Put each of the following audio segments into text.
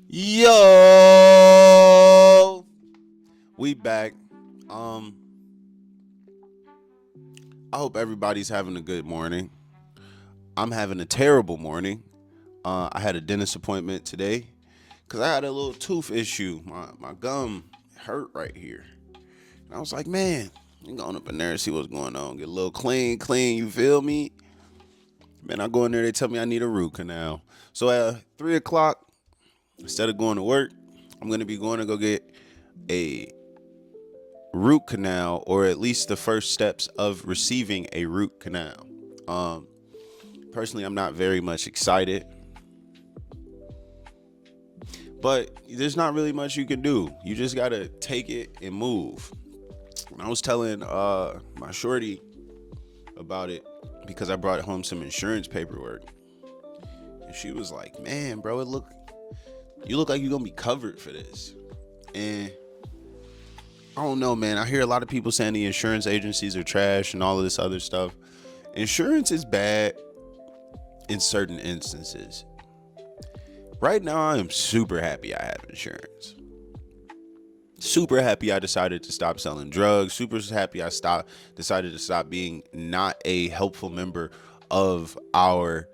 Yo, we back. Um, I hope everybody's having a good morning. I'm having a terrible morning. I had a dentist appointment today because I had a little tooth issue. My gum hurt right here. And I was like, man, I'm going up in there and see what's going on. Get a little clean, you feel me? Man, I go in there, they tell me I need a root canal. So at 3 o'clock, instead of going to work, I'm going to be going to go get a root canal, or at least the first steps of receiving a root canal. Personally, I'm not very much excited, but there's not really much you can do. You just gotta take it and move. And I was telling my shorty about it because I brought home some insurance paperwork, and she was like, "Man, bro, you look like you're gonna be covered for this." And I don't know, man. I hear a lot of people saying the insurance agencies are trash and all of this other stuff. Insurance is bad in certain instances. Right now, I am super happy I have insurance. Super happy I decided to stop selling drugs. Super happy I decided to stop being not a helpful member of our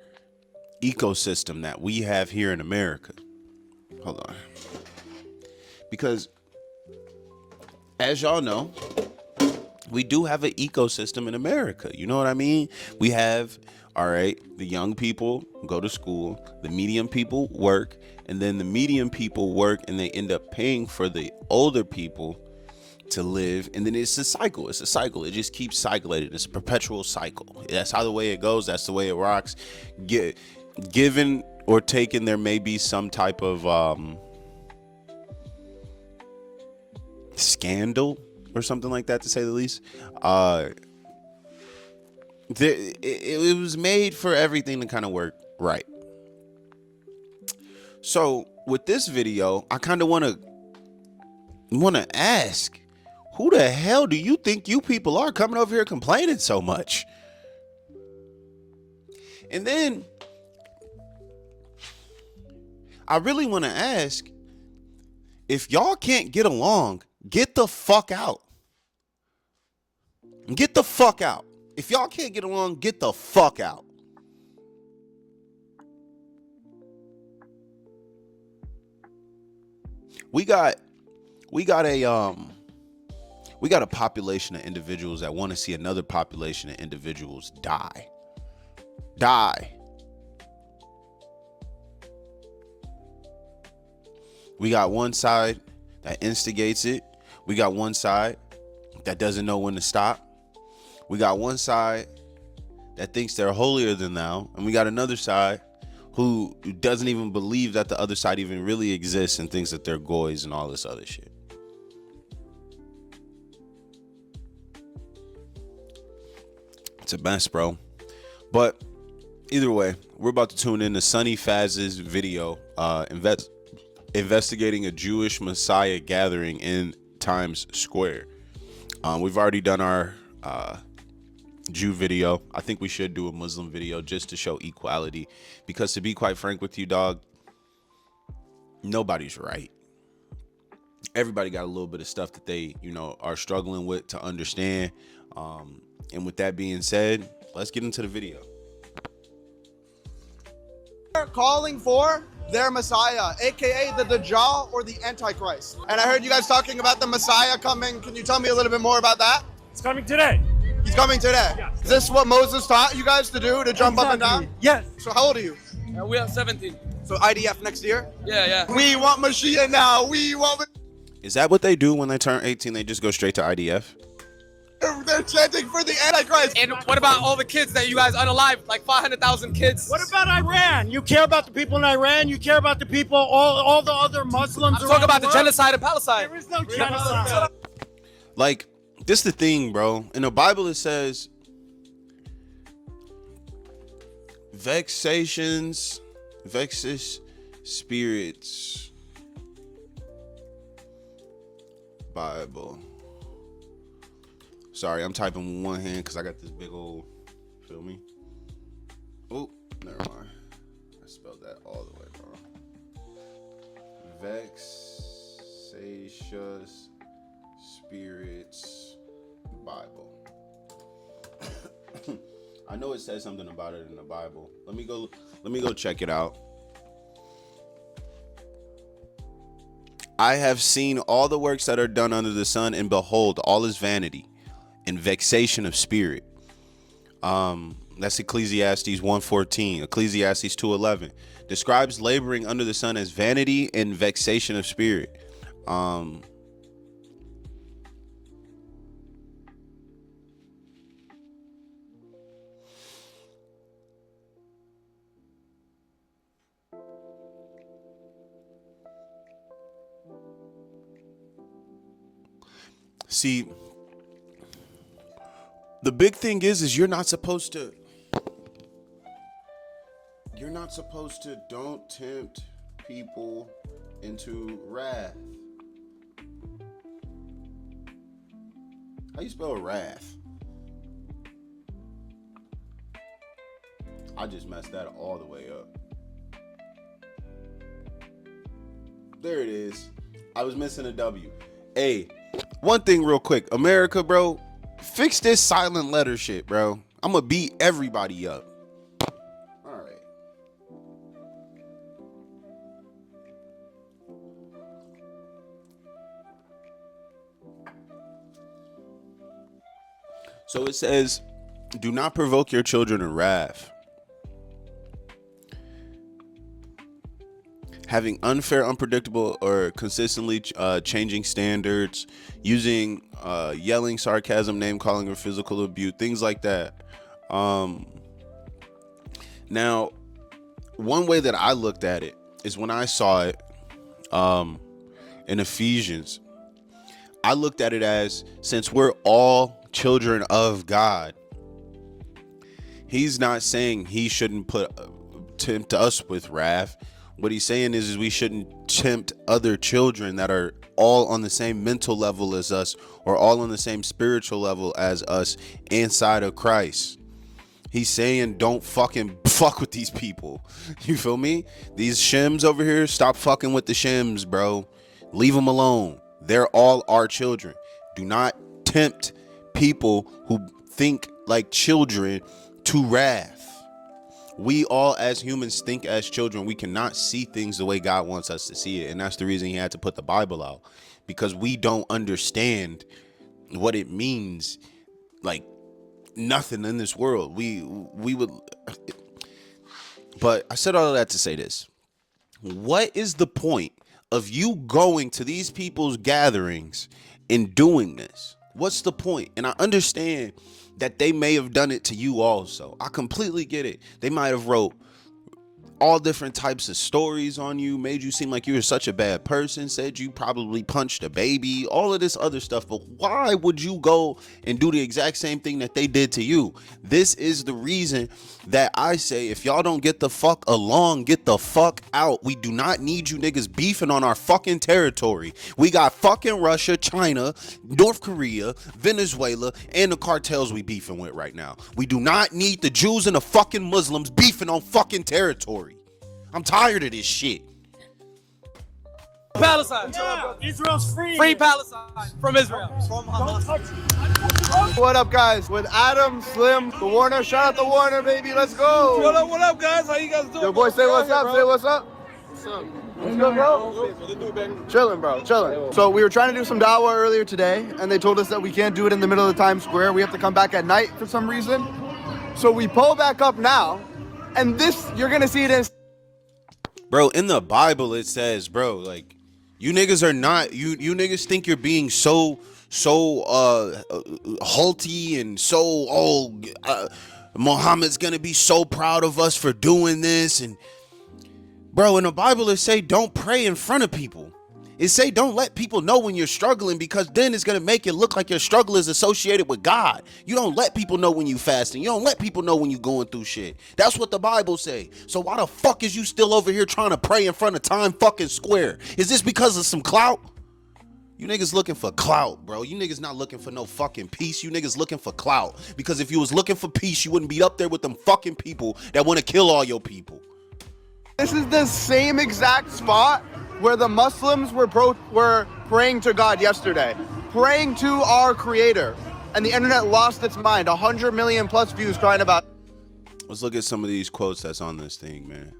ecosystem that we have here in America. Hold on. Because as y'all know, we do have an ecosystem in America. You know what I mean? We have, all right, the young people go to school, the medium people work, and then the medium people work and they end up paying for the older people to live. And then it's a cycle. It's a cycle. It just keeps cycling. It's a perpetual cycle. That's how the way it goes. That's the way it rocks. Given or taken, there may be some type of scandal or something like that, to say the least. It was made for everything to kind of work right. So with this video, I kind of want to ask, who the hell do you think you people are coming over here complaining so much? And then I really want to ask, if y'all can't get along, get the fuck out. Get the fuck out. If y'all can't get along, get the fuck out. We got a population of individuals that want to see another population of individuals die. We got one side that instigates it. We got one side that doesn't know when to stop. We got one side that thinks they're holier than thou, and we got another side who doesn't even believe that the other side even really exists and thinks that they're goys and all this other shit. It's a mess, bro. But either way, we're about to tune in to Sonny Faz's video, investigating a Jewish Messiah gathering in Times Square. We've already done our Jew video. I think we should do a Muslim video just to show equality, because to be quite frank with you, dog, nobody's right. Everybody got a little bit of stuff that they, are struggling with to understand. And with that being said, let's get into the video. They're calling for their Messiah, aka the Dajjal or the Antichrist. And I heard you guys talking about the Messiah coming. Can you tell me a little bit more about that? It's coming today. He's coming today. Yes. Is this what Moses taught you guys to do, to jump up and down? Yes. So how old are you? We are 17. So IDF next year? Yeah. We want Mashiach now. We want. Is that what they do when they turn 18? They just go straight to IDF? They're chanting for the Antichrist. And what about all the kids that you guys unalive? Like 500,000 kids. What about Iran? You care about the people in Iran? You care about the people, all the other Muslims? I'm talking about the genocide in Palestine. There is no genocide. Like, this the thing, bro. In the Bible, it says, vexations, vexes spirits. Bible. Sorry, I'm typing with one hand because I got this big old, feel me? Oh, never mind. I spelled that all the way wrong. Vexatious Spirits Bible. I know it says something about it in the Bible. Let me go check it out. I have seen all the works that are done under the sun, and behold, all is vanity and vexation of spirit. That's Ecclesiastes 1:14. Ecclesiastes 2:11 describes laboring under the sun as vanity and vexation of spirit. See, the big thing is you're not supposed to don't tempt people into wrath. How you spell wrath? I just messed that all the way up. There it is. I was missing a W. Hey, one thing real quick. America, bro, fix this silent letter shit, bro. I'm gonna beat everybody up. All right. So it says, do not provoke your children to wrath, having unfair, unpredictable, or consistently changing standards, using yelling, sarcasm, name calling, or physical abuse, things like that. Now, one way that I looked at it is when I saw it in Ephesians, I looked at it as, since we're all children of God, he's not saying he shouldn't tempt us with wrath. What he's saying is we shouldn't tempt other children that are all on the same mental level as us, or all on the same spiritual level as us inside of Christ. He's saying don't fucking fuck with these people. You feel me? These shims over here, stop fucking with the shims, bro. Leave them alone. They're all our children. Do not tempt people who think like children to wrath. We all as humans think as children. We cannot see things the way God wants us to see it. And that's the reason he had to put the Bible out, because we don't understand what it means. Like nothing in this world. We would. But I said all of that to say this. What is the point of you going to these people's gatherings and doing this? What's the point? And I understand that they may have done it to you also. I completely get it. They might have wrote all different types of stories on you, made you seem like you were such a bad person, said you probably punched a baby, all of this other stuff. But why would you go and do the exact same thing that they did to you? This is the reason that I say, if y'all don't get the fuck along, get the fuck out. We do not need you niggas beefing on our fucking territory. We got fucking Russia, China, North Korea, Venezuela, and the cartels we beefing with right now. We do not need the Jews and the fucking Muslims beefing on fucking territory. I'm tired of this shit. Palestine. Yeah, Israel's free. Free Palestine from Israel. Don't touch it. What up, guys? With Adam, Slim, the Warner. Shout out to Warner, baby. Let's go. What up, guys? How you guys doing? Yo, boy, say what's up. Say what's up. What's up? What's good, bro? Chilling, bro. Chilling. So we were trying to do some dawah earlier today, and they told us that we can't do it in the middle of the Times Square. We have to come back at night for some reason. So we pull back up now, and this, you're going to see it in... Bro, in the Bible it says, bro, like, you niggas are not, you niggas think you're being so halty and so, Muhammad's gonna be so proud of us for doing this. And bro, in the Bible it say don't pray in front of people. It say don't let people know when you're struggling, because then it's gonna make it look like your struggle is associated with God. You don't let people know when you fasting. You don't let people know when you going through shit. That's what the Bible say. So why the fuck is you still over here trying to pray in front of Times fucking Square? Is this because of some clout? You niggas looking for clout, bro. You niggas not looking for no fucking peace. You niggas looking for clout. Because if you was looking for peace, you wouldn't be up there with them fucking people that want to kill all your people. This is the same exact spot where the Muslims were praying to God yesterday, praying to our creator, and the internet lost its mind. 100 million plus views crying about. Let's look at some of these quotes that's on this thing, man.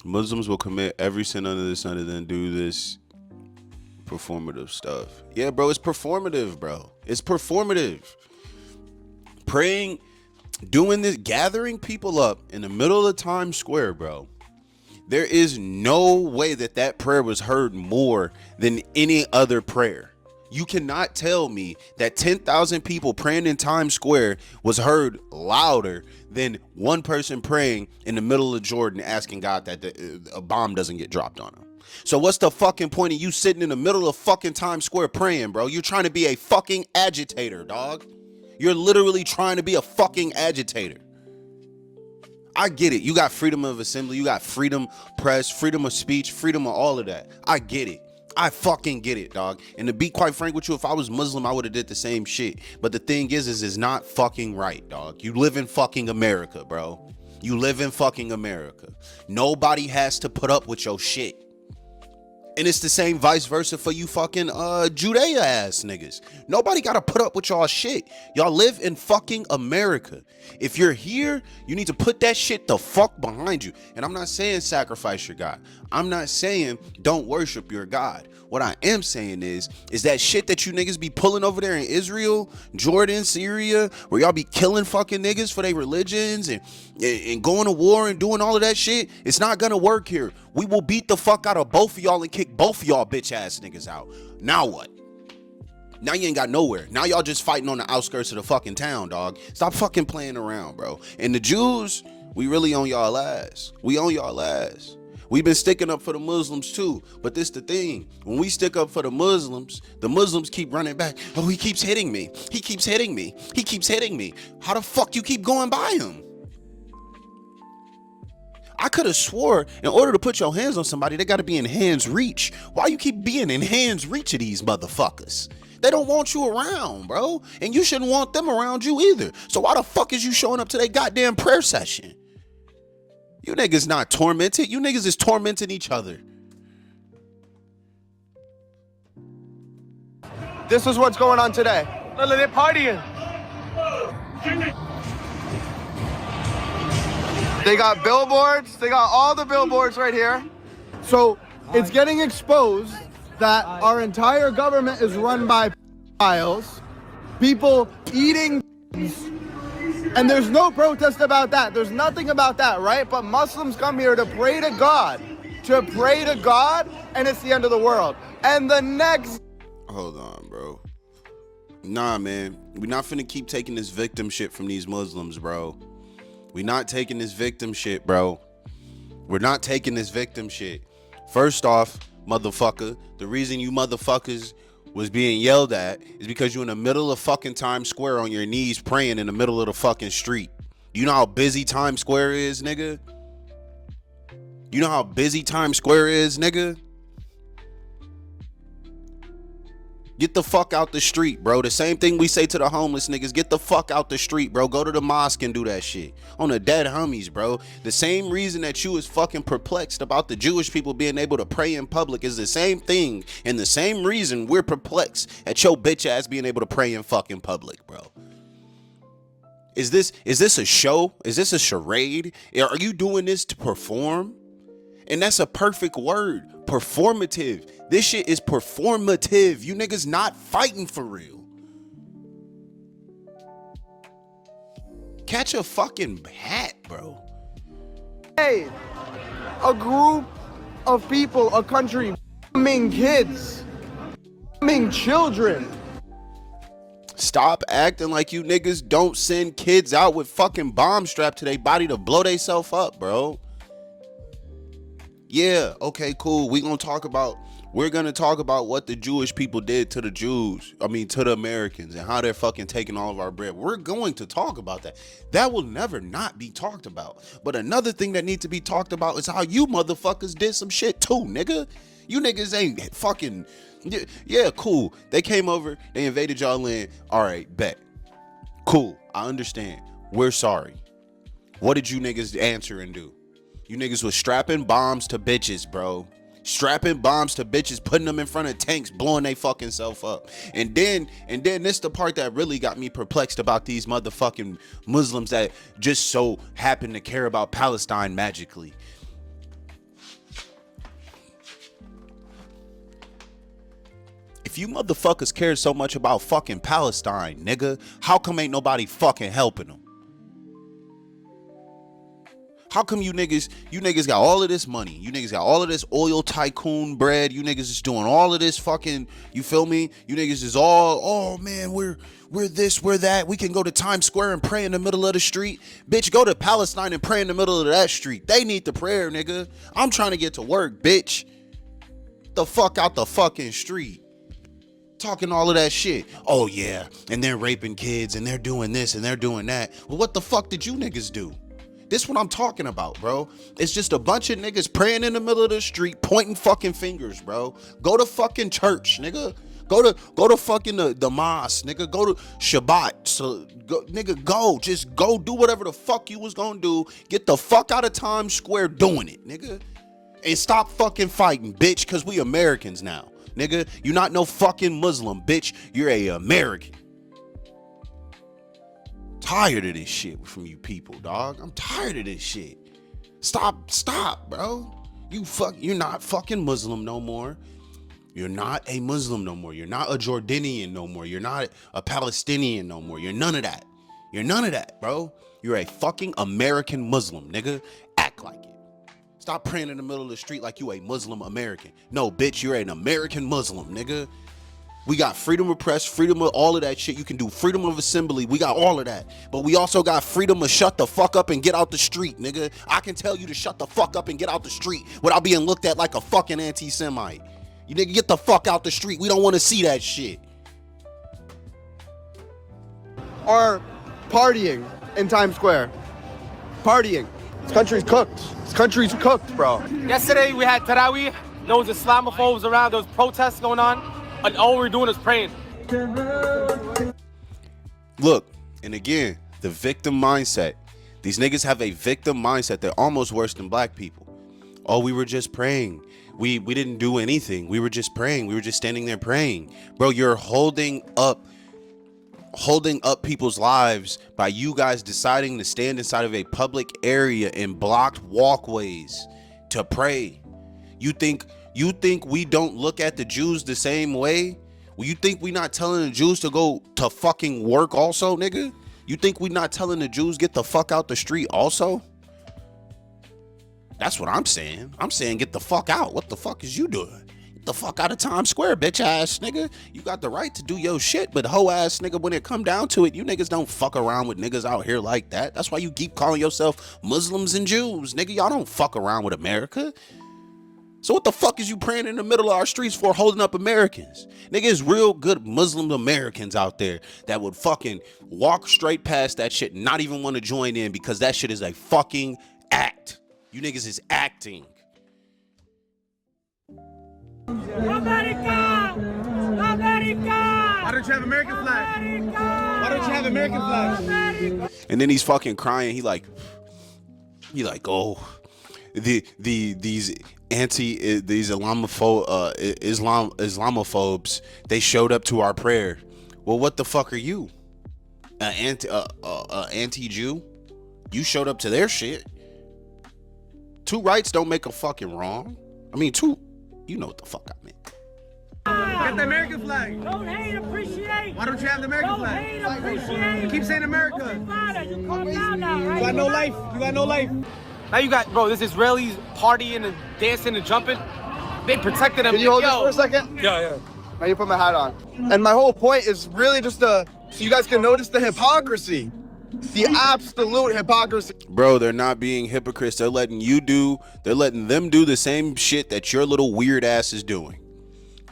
Muslims will commit every sin under the sun and then do this performative stuff. Yeah, bro, it's performative, bro. It's performative. Praying, doing this, gathering people up in the middle of Times Square, bro. There is no way that prayer was heard more than any other prayer. You cannot tell me that 10,000 people praying in Times Square was heard louder than one person praying in the middle of Jordan asking God that a bomb doesn't get dropped on him. So what's the fucking point of you sitting in the middle of fucking Times Square praying, bro? You're trying to be a fucking agitator, dog. You're literally trying to be a fucking agitator. I get it. You got freedom of assembly. You got freedom press, freedom of speech, freedom of all of that. I get it. I fucking get it, dog. And to be quite frank with you, if I was Muslim, I would have did the same shit. But the thing is it's not fucking right, dog. You live in fucking America, bro. You live in fucking America. Nobody has to put up with your shit. And it's the same vice versa for you fucking Judea ass niggas. Nobody gotta put up with y'all shit. Y'all live in fucking America. If you're here, you need to put that shit the fuck behind you. And I'm not saying sacrifice your God. I'm not saying don't worship your God. What I am saying is that shit that you niggas be pulling over there in Israel, Jordan, Syria, where y'all be killing fucking niggas for their religions and going to war and doing all of that shit, it's not gonna work here. We will beat the fuck out of both of y'all and kick both of y'all bitch ass niggas out. Now what? Now you ain't got nowhere. Now y'all just fighting on the outskirts of the fucking town, dog. Stop fucking playing around, bro. And the Jews, we really on y'all ass. We on y'all ass. We've been sticking up for the Muslims too, but this the thing. When we stick up for the Muslims keep running back. Oh, he keeps hitting me. He keeps hitting me. He keeps hitting me. How the fuck you keep going by him? I could have swore in order to put your hands on somebody, they got to be in hands reach. Why you keep being in hands reach of these motherfuckers? They don't want you around, bro. And you shouldn't want them around you either. So why the fuck is you showing up to their goddamn prayer session? You niggas not tormented. You niggas is tormenting each other. This is what's going on today. Look, they're partying. They got billboards. They got all the billboards right here. So it's getting exposed that our entire government is run by pedophiles, people eating, and there's no protest about that. There's nothing about that, right? But Muslims come here to pray to God, and it's the end of the world. And the next... Hold on, bro. Nah, man. We're not finna keep taking this victim shit from these Muslims, bro. We not taking this victim shit, bro. We're not taking this victim shit. First off, motherfucker, the reason you motherfuckers was being yelled at is because you in the middle of fucking Times Square on your knees praying in the middle of the fucking street. You know how busy Times Square is, nigga? You know how busy Times Square is, nigga? Get the fuck out the street, bro. The same thing we say to the homeless niggas. Get the fuck out the street, bro. Go to the mosque and do that shit. On the dead homies, bro. The same reason that you is fucking perplexed about the Jewish people being able to pray in public is the same thing and the same reason we're perplexed at your bitch ass being able to pray in fucking public, bro. Is this a show? Is this a charade? Are you doing this to perform? And that's a perfect word. Performative. This shit is performative. You niggas not fighting for real. Catch a fucking hat, bro. Hey, a group of people, a country, kids, children. Stop acting like you niggas don't send kids out with fucking bombs strapped to their body to blow themselves up, bro. Yeah, okay, cool. We're gonna talk about what the Jewish people did to the Jews. I mean, to the Americans and how they're fucking taking all of our bread. We're going to talk about that. That will never not be talked about. But another thing that needs to be talked about is how you motherfuckers did some shit too, nigga. You niggas ain't fucking... Yeah, cool. They came over, they invaded y'all land. All right, bet. Cool, I understand. We're sorry. What did you niggas answer and do? You niggas was strapping bombs to bitches, bro. Strapping bombs to bitches, putting them in front of tanks, blowing they fucking self up. And then this the part that really got me perplexed about these motherfucking Muslims that just so happen to care about Palestine magically. If you motherfuckers cared so much about fucking Palestine, nigga, how come ain't nobody fucking helping them? How come you niggas got all of this money? You niggas got all of this oil tycoon bread. You niggas is doing all of this fucking, you feel me? You niggas is all, oh man, we're this, we're that. We can go to Times Square and pray in the middle of the street. Bitch, go to Palestine and pray in the middle of that street. They need the prayer, nigga. I'm trying to get to work, bitch. The fuck out the fucking street. Talking all of that shit. Oh yeah, and they're raping kids and they're doing this and they're doing that. Well, what the fuck did you niggas do? This what I'm talking about, bro. It's just a bunch of niggas praying in the middle of the street, pointing fucking fingers, bro. Go to fucking church, nigga. Go to fucking the mosque, nigga. Go to Shabbat. So go, nigga, go. Just go do whatever the fuck you was gonna do. Get the fuck out of Times Square doing it, nigga. And stop fucking fighting, bitch, cause we Americans now. Nigga, you're not no fucking Muslim, bitch. You're a American. Tired of this shit from you people, dog. I'm tired of this shit. Stop, bro. You're not fucking Muslim no more. You're not a Muslim no more. You're not a Jordanian no more. You're not a Palestinian no more. You're none of that. You're none of that, bro. You're a fucking American Muslim, nigga. Act like it. Stop praying in the middle of the street like you a Muslim American. No, bitch, you're an American Muslim, nigga. We got freedom of press, freedom of all of that shit. You can do freedom of assembly. We got all of that. But we also got freedom to shut the fuck up and get out the street, nigga. I can tell you to shut the fuck up and get out the street without being looked at like a fucking anti-Semite. You nigga, get the fuck out the street. We don't want to see that shit. Are partying in Times Square. Partying. This country's cooked. This country's cooked, bro. Yesterday we had Taraweeh. There was Islamophobes around. There was protests going on. And all we're doing is praying. Look, and again, the victim mindset. These niggas have a victim mindset. They're almost worse than black people. Oh, we were just praying. We didn't do anything. We were just praying. We were just standing there praying. Bro, you're holding up people's lives by you guys deciding to stand inside of a public area in blocked walkways to pray. You think we don't look at the Jews the same way? Well, you think we not telling the Jews to go to fucking work also, nigga? You think we not telling the Jews get the fuck out the street also? That's what I'm saying. I'm saying get the fuck out. What the fuck is you doing? Get the fuck out of Times Square, bitch ass nigga. You got the right to do your shit, but hoe ass nigga, when it come down to it, you niggas don't fuck around with niggas out here like that. That's why you keep calling yourself Muslims and Jews, nigga. Y'all don't fuck around with America. So what the fuck is you praying in the middle of our streets for, holding up Americans? Nigga, there's real good Muslim Americans out there that would fucking walk straight past that shit and not even want to join in because that shit is a fucking act. You niggas is acting. America! America! Why don't you have American flag? America! Why don't you have American flag? America! And then he's fucking crying. He like, oh, these Islamophobes, they showed up to our prayer. Well, what the fuck are you? Anti-Jew? You showed up to their shit. Two rights don't make a fucking wrong. I mean, you know what the fuck I meant. Get the American flag. Don't hate, appreciate. Why don't you have the American Don't flag? hate, appreciate. You keep saying America. Okay, fine, you calm down now, right? You got no life. You got no life. Now you got, bro, this Israelis partying and dancing and jumping. They protected them. Can you hold this for a second? Yeah. Now you put my hat on. And my whole point is really just so you guys can notice the hypocrisy. The absolute hypocrisy. Bro, they're not being hypocrites. They're letting them do the same shit that your little weird ass is doing.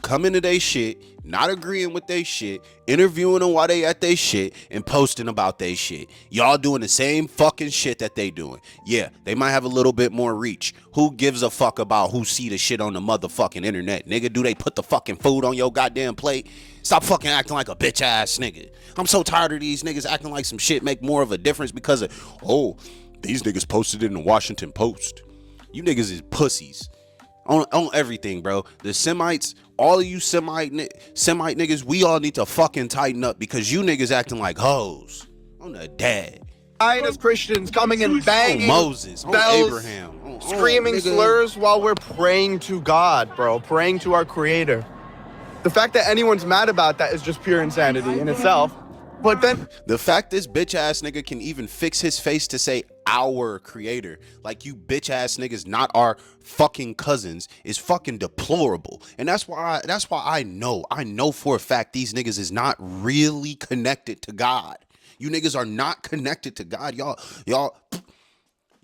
Coming to they shit, not agreeing with they shit, interviewing them while they at they shit, and posting about they shit. Y'all doing the same fucking shit that they doing. Yeah, they might have a little bit more reach. Who gives a fuck about who see the shit on the motherfucking internet? Nigga, do they put the fucking food on your goddamn plate? Stop fucking acting like a bitch ass nigga. I'm so tired of these niggas acting like some shit make more of a difference because of, oh, these niggas posted it in the Washington Post. You niggas is pussies. On everything, bro. The Semites, all of you Semite niggas, we all need to fucking tighten up because you niggas acting like hoes. On the dad. As Christians coming and banging Moses, bells, Abraham, screaming slurs while we're praying to God, bro, praying to our Creator. The fact that anyone's mad about that is just pure insanity in itself. But then the fact this bitch ass nigga can even fix his face to say our Creator, like you bitch ass niggas not our fucking cousins, is fucking deplorable. And that's why I know for a fact these niggas is not really connected to God. You niggas are not connected to God.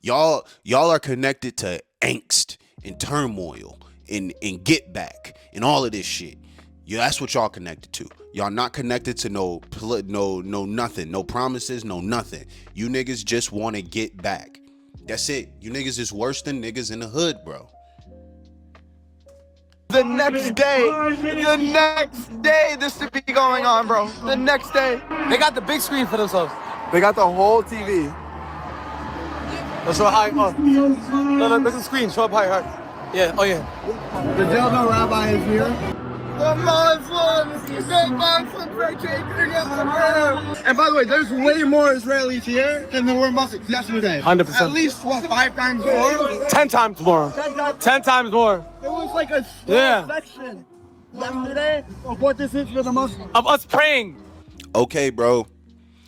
Y'all are connected to angst and turmoil and get back and all of this shit. Yeah, that's what y'all connected to. Y'all not connected to no nothing, no promises, no nothing. You niggas just want to get back. That's it. You niggas is worse than niggas in the hood, bro. the next day, this should be going on, bro. The next day. They got the big screen for themselves. They got the whole TV. Let's show high. Oh. No, there's a screen. Show up high. Yeah. Oh, yeah. The Delta Rabbi is here. The Muslims are taking us. And by the way, there's way more Israelis here than there were Muslims yesterday. 100%. At least, 5 times more? 10 times more. 10 times more. It was like a small section yesterday of what this is for the Muslims. Of us praying. Okay, bro.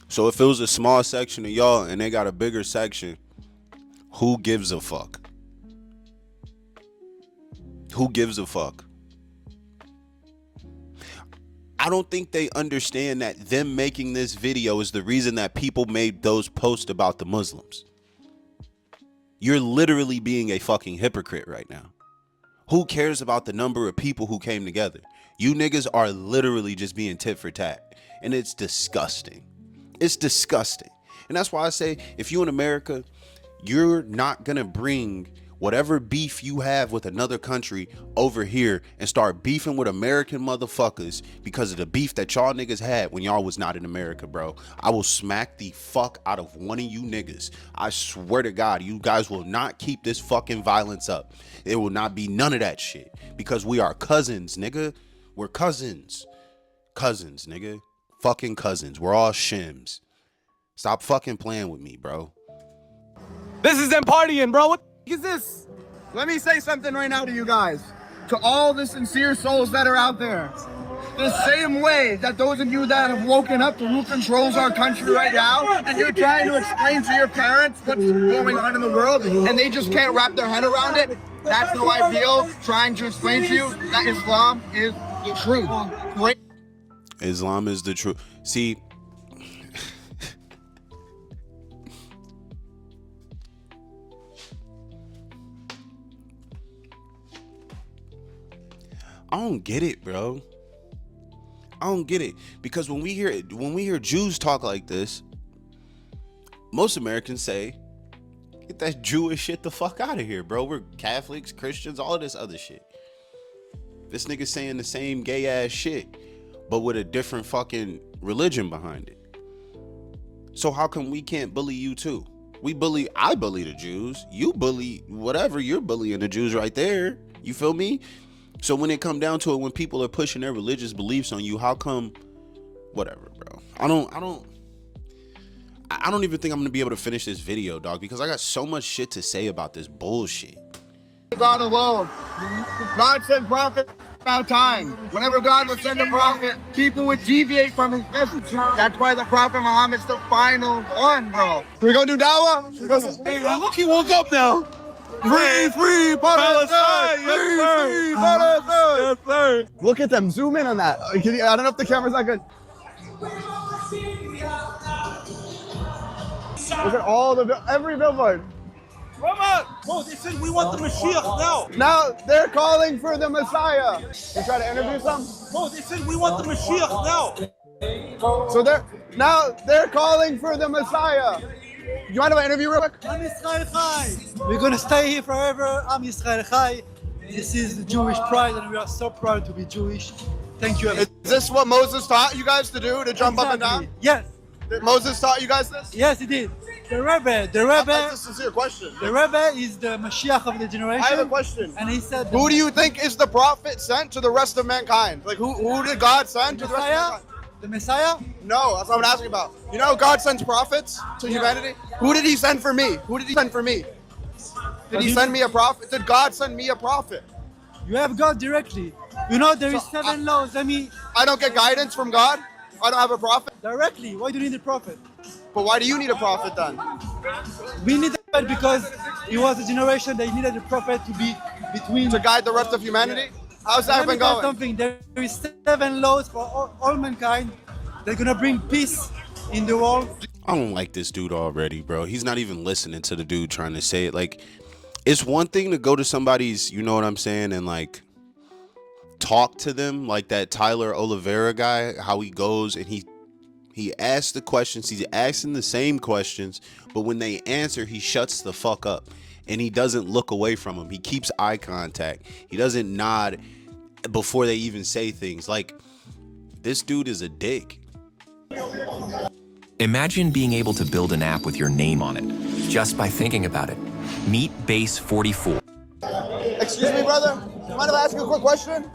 So if it was a small section of y'all and they got a bigger section, who gives a fuck? Who gives a fuck? I don't think they understand that them making this video is the reason that people made those posts about the Muslims. You're literally being a fucking hypocrite right now. Who cares about the number of people who came together? You niggas are literally just being tit for tat. And it's disgusting. It's disgusting. And that's why I say, if you in America, you're not gonna bring whatever beef you have with another country over here and start beefing with American motherfuckers because of the beef that y'all niggas had when y'all was not in America, bro. I will smack the fuck out of one of you niggas. I swear to God, you guys will not keep this fucking violence up. It will not be none of that shit because we are cousins, nigga. We're cousins. Cousins, nigga. Fucking cousins. We're all shims. Stop fucking playing with me, bro. This is them partying, bro. What is this? Let me say something right now to you guys. To all the sincere souls that are out there. The same way that those of you that have woken up to who controls our country right now, and you're trying to explain to your parents what's going on in the world, and they just can't wrap their head around it, that's how I feel trying to explain to you that Islam is the truth. Great. Islam is the truth. See, I don't get it, bro. I don't get it because when we hear Jews talk like this, most Americans say, "Get that Jewish shit the fuck out of here, bro. We're Catholics, Christians, all of this other shit." This nigga saying the same gay ass shit, but with a different fucking religion behind it. So how come we can't bully you too? I bully the Jews. You bully whatever. You're bullying the Jews right there. You feel me? So when it come down to it, when people are pushing their religious beliefs on you, how come? Whatever, bro. I don't even think I'm gonna be able to finish this video, dog, because I got so much shit to say about this bullshit. God alone. God sent prophets about time. Whenever God would send a prophet, people would deviate from his message. That's why the Prophet Muhammad's the final one, bro. We gonna do dawah? Hey, look, he woke up now. Free Palestine! Free Palestine! Yes, sir. Look at them. Zoom in on that. I don't know if the camera's not good. Look at every billboard. Bro, they said we want the Mashiach now. Now they're calling for the Messiah. You try to interview some? Bro, they said we want the Mashiach now. So they're calling for the Messiah. You want to interview real quick? I'm Israel Chai. We're gonna stay here forever. I'm Israel Chai. This is the Jewish pride, and we are so proud to be Jewish. Thank you. Is this what Moses taught you guys to do, to jump up and down? Yes. Moses taught you guys this? Yes, he did. The Rebbe, That's a sincere question. the Rebbe is the Mashiach of the generation. I have a question. And he said, Who do you think is the prophet sent to the rest of mankind? Like, who did God send to the rest of Messiah? mankind? The Messiah? No, that's what I'm asking about. You know, God sends prophets to humanity. Who did He send for me? Who did He send for me? Did He send me a prophet? Did God send me a prophet? You have God directly. You know there is 7 laws. I mean, I don't get guidance from God. I don't have a prophet. directly. Why do you need a prophet? But why do you need a prophet then? We need a prophet because it was a generation that needed a prophet to be between. To guide the rest of humanity? How's that Let me been tell going? something. There is 7 laws for all mankind. They're gonna bring peace in the world. I don't like this dude already, bro. He's not even listening to the dude trying to say it. Like, it's one thing to go to somebody's, you know what I'm saying, and like talk to them, like that Tyler Oliveira guy, how he goes and he asks the questions, he's asking the same questions, but when they answer, he shuts the fuck up and he doesn't look away from them. He keeps eye contact. He doesn't nod before they even say things. Like, this dude is a dick. Imagine being able to build an app with your name on it, just by thinking about it. Meet Base 44. Excuse me, brother. Do you mind if I ask you a quick question?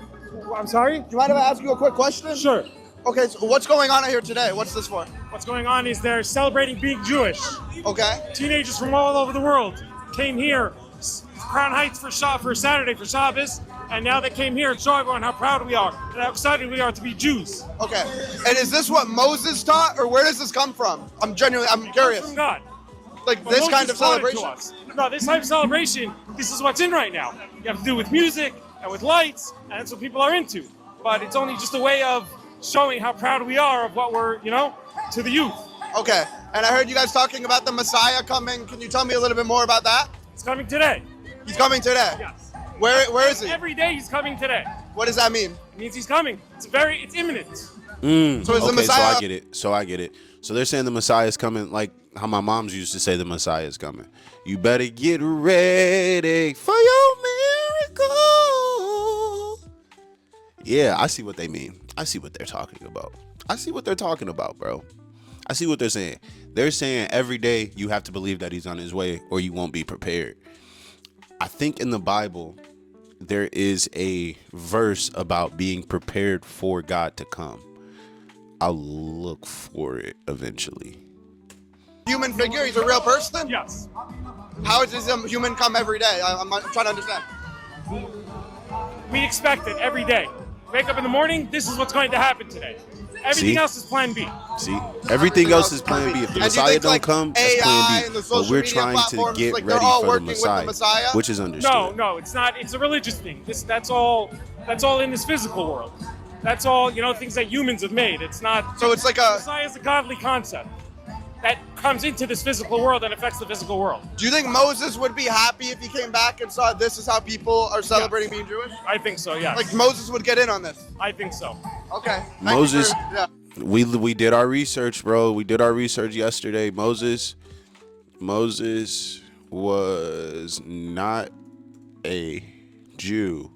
I'm sorry? Do you mind if I ask you a quick question? Sure. Okay, so what's going on out here today? What's this for? What's going on is they're celebrating being Jewish. Okay. Teenagers from all over the world came here, Crown Heights for Saturday, for Shabbos, and now they came here and show everyone how proud we are and how excited we are to be Jews. Okay. And is this what Moses taught, or where does this come from? I'm curious. From God. Like But this Moses kind of taught it to celebration? us. No, this type of celebration, this is what's in right now. You have to do with music and with lights, and that's what people are into. But it's only just a way of showing how proud we are of what we're, to the youth. Okay. And I heard you guys talking about the Messiah coming. Can you tell me a little bit more about that? It's coming today. He's coming today. Yes. Where is he? Every day he's coming today. What does that mean? It means he's coming. It's imminent. So is the Okay, Messiah? so I get it. So they're saying the Messiah is coming, like how my moms used to say the Messiah is coming. You better get ready for your miracle. Yeah, I see what they mean. I see what they're talking about. I see what they're talking about, bro. I see what they're saying. They're saying every day you have to believe that he's on his way or you won't be prepared. I think in the Bible, there is a verse about being prepared for God to come. I'll look for it eventually. Human figure? He's a real person? Yes. How does a human come every day? I'm trying to understand. We expect it every day. Wake up in the morning, this is what's going to happen today. Everything See? else is plan B. See, everything else is plan B. If the And do you Messiah think, don't like, come, that's AI plan and B. the But social we're media trying to platforms, get like, they're ready all for the working with the Messiah, Messiah? which is understood. No, it's not. It's a religious thing. That's all in this physical world. That's all, things that humans have made. It's not. So it's like a. Messiah is a godly concept that comes into this physical world and affects the physical world. Do you think Moses would be happy if he came back and saw this is how people are celebrating being Jewish? I think so, yes. Like Moses would get in on this? I think so. Okay. Thank you Moses, yeah. we did our research, bro. We did our research yesterday. Moses was not a Jew.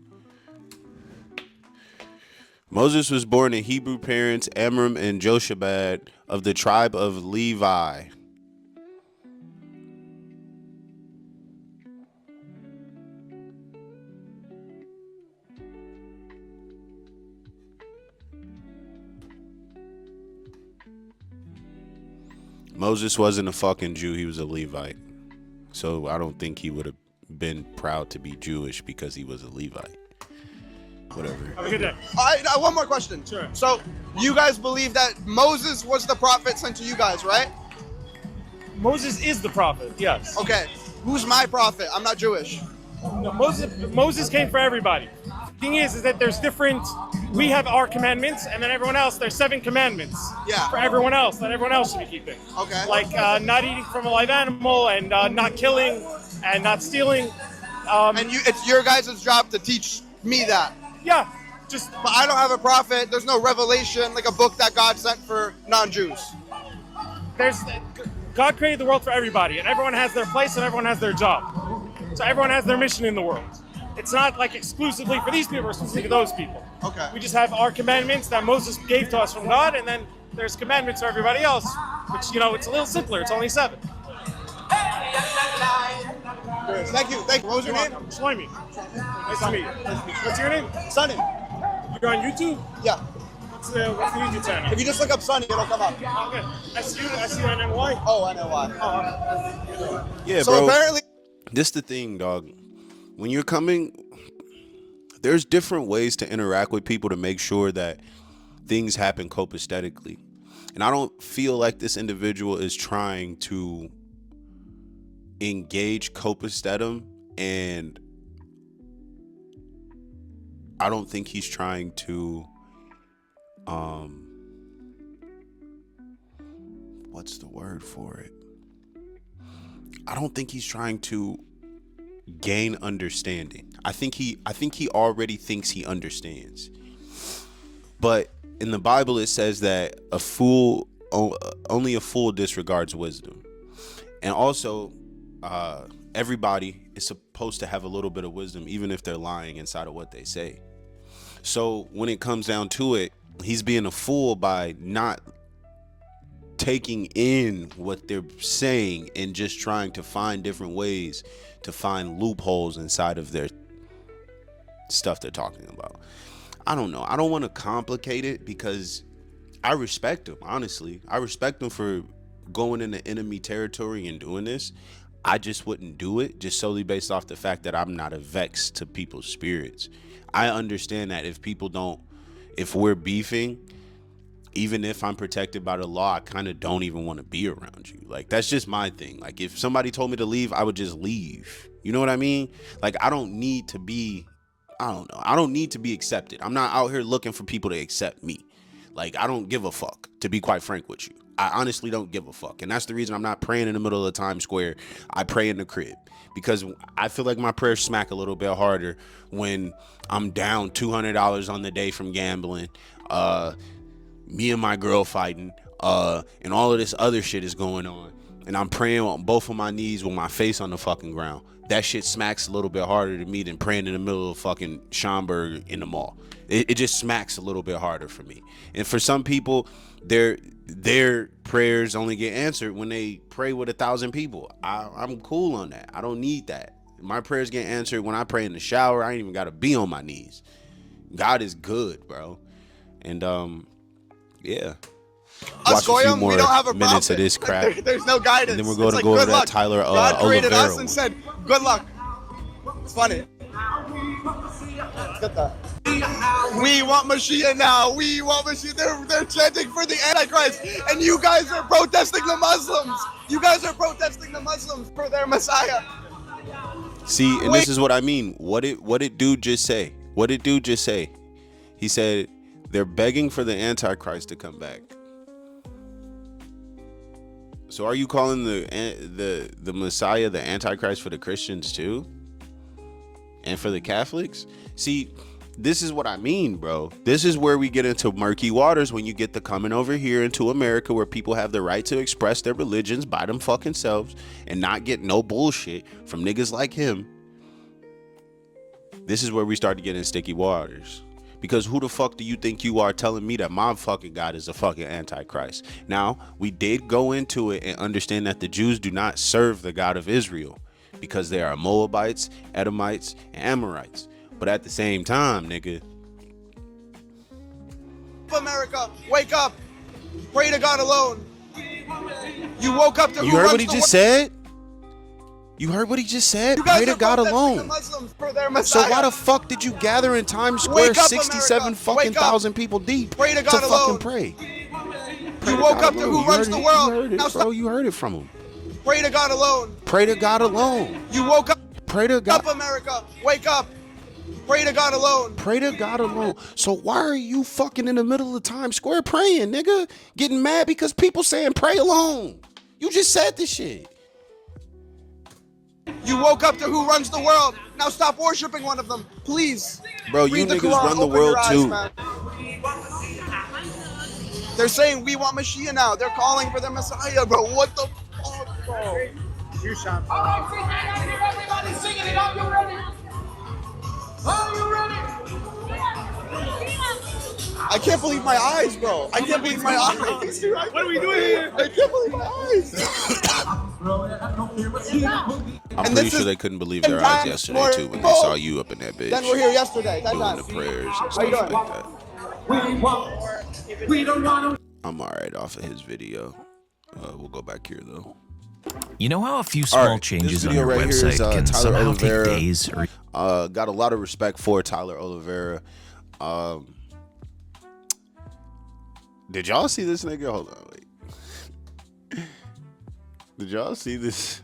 Moses was born to Hebrew parents Amram and Joshabad of the tribe of Levi. Moses wasn't a fucking Jew, he was a Levite. So I don't think he would have been proud to be Jewish because he was a Levite. Whatever. Have a good day. One more question. Sure. So you guys believe that Moses was the prophet sent to you guys, right? Moses is the prophet, yes. Okay. Who's my prophet? I'm not Jewish. No, Moses came for everybody. The thing is that there's different. We have our commandments, and then everyone else. There's 7 commandments. Yeah. For everyone else that everyone else should be keeping. Okay. Like not eating from a live animal, and not killing, and not stealing. And it's your guys' job to teach me that. Yeah. But I don't have a prophet. There's no revelation, like a book that God sent for non-Jews. God created the world for everybody, and everyone has their place and everyone has their job. So everyone has their mission in the world. It's not like exclusively for these people or exclusively for those people. Okay. We just have our commandments that Moses gave to us from God, and then there's commandments for everybody else, which, it's a little simpler. It's only 7. Thank you. Thank you. What was your name? Shlomi. Nice to meet you. What's your name? Sunny. You're on YouTube? Yeah. What's the YouTube channel? If you just look up Sunny, it'll come up. Okay. SUNNY? Oh, I know why. Yeah, So bro. apparently, This the thing, dog. When you're coming, there's different ways to interact with people to make sure that things happen copaesthetically. And I don't feel like this individual is trying to engage copaesthetum, and I don't think he's trying to what's the word for it? I don't think he's trying to gain understanding. I think he already thinks he understands. But in the Bible it says that only a fool disregards wisdom. And also everybody is supposed to have a little bit of wisdom, even if they're lying inside of what they say. So when it comes down to it, he's being a fool by not taking in what they're saying and just trying to find different ways to find loopholes inside of their stuff they're talking about. I don't know. I don't want to complicate it because I respect him, honestly. I respect him for going into enemy territory and doing this. I just wouldn't do it just solely based off the fact that I'm not a vex to people's spirits. I understand that if we're beefing, even if I'm protected by the law, I kind of don't even want to be around you. Like, that's just my thing. Like, if somebody told me to leave, I would just leave. You know what I mean? Like, I don't need to be accepted. I'm not out here looking for people to accept me. Like, I don't give a fuck, to be quite frank with you. I honestly don't give a fuck. And that's the reason I'm not praying in the middle of the Times Square. I pray in the crib because I feel like my prayers smack a little bit harder when I'm down $200 on the day from gambling, me and my girl fighting, and all of this other shit is going on, and I'm praying on both of my knees with my face on the fucking ground. That shit smacks a little bit harder to me than praying in the middle of fucking Schaumburg in the mall. It just smacks a little bit harder for me. And for some people, their prayers only get answered when they pray with 1,000 people. I'm cool on that. I don't need that. My prayers get answered when I pray in the shower. I ain't even got to be on my knees. God is good, bro. And yeah. us Watch a few Goyim, more we don't have a minutes prophet. of this crap. There's no guidance. And then we're going It's to go good over that luck. Tyler God created Oliveira us one. and said, good luck. It's funny. Let's get that. We want Mashiach now. We want Mashiach. They're chanting for the Antichrist. And you guys are protesting the Muslims. You guys are protesting the Muslims for their Messiah. See, and this is what I mean. What did dude just say? What did dude just say? He said they're begging for the Antichrist to come back. So are you calling the Messiah the Antichrist for the Christians too? And for the Catholics? See, this is what I mean, bro. This is where we get into murky waters when you get the coming over here into America where people have the right to express their religions by them fucking selves and not get no bullshit from niggas like him. This is where we start to get in sticky waters. Because who the fuck do you think you are telling me that my fucking God is a fucking Antichrist? Now, we did go into it and understand that the Jews do not serve the God of Israel because they are Moabites, Edomites, and Amorites. But at the same time, nigga. America, wake up. Pray to God alone. You woke up to You heard what he just said? You heard what he just said? Pray to God alone. So why the fuck did you gather in Times Square 67 fucking thousand people deep Pray to God to alone. fucking pray? You woke up to who runs the world. You heard it, Now bro. You heard it from him. Pray to God alone. Pray to God alone. You woke up. Pray to God. America, wake up. Pray to God alone. Pray to God alone. So why are you fucking in the middle of Times Square praying, nigga? Getting mad because people saying pray alone. You just said this shit. You woke up to who runs the world. Now stop worshiping one of them, please. Bro, you Read the niggas Quran, run the open world your eyes, too. man. They're saying we want Mashiach now. They're calling for their Messiah, bro. What the fuck, bro? You shot. Everybody singing it. Are you ready? Are you ready? I can't believe my eyes, bro. I can't believe my eyes. What are we doing here? I can't believe my eyes. I'm pretty sure they couldn't believe their eyes yesterday too when they saw you up in that bitch. Then we're here yesterday. Doing the prayers and stuff like that. I'm alright off of his video. We'll go back here though. You know how a few small changes on your website can Tyler somehow Oliveira. take days or Got a lot of respect for Tyler Oliveira. Did y'all see this nigga? Hold on, wait. Did y'all see this?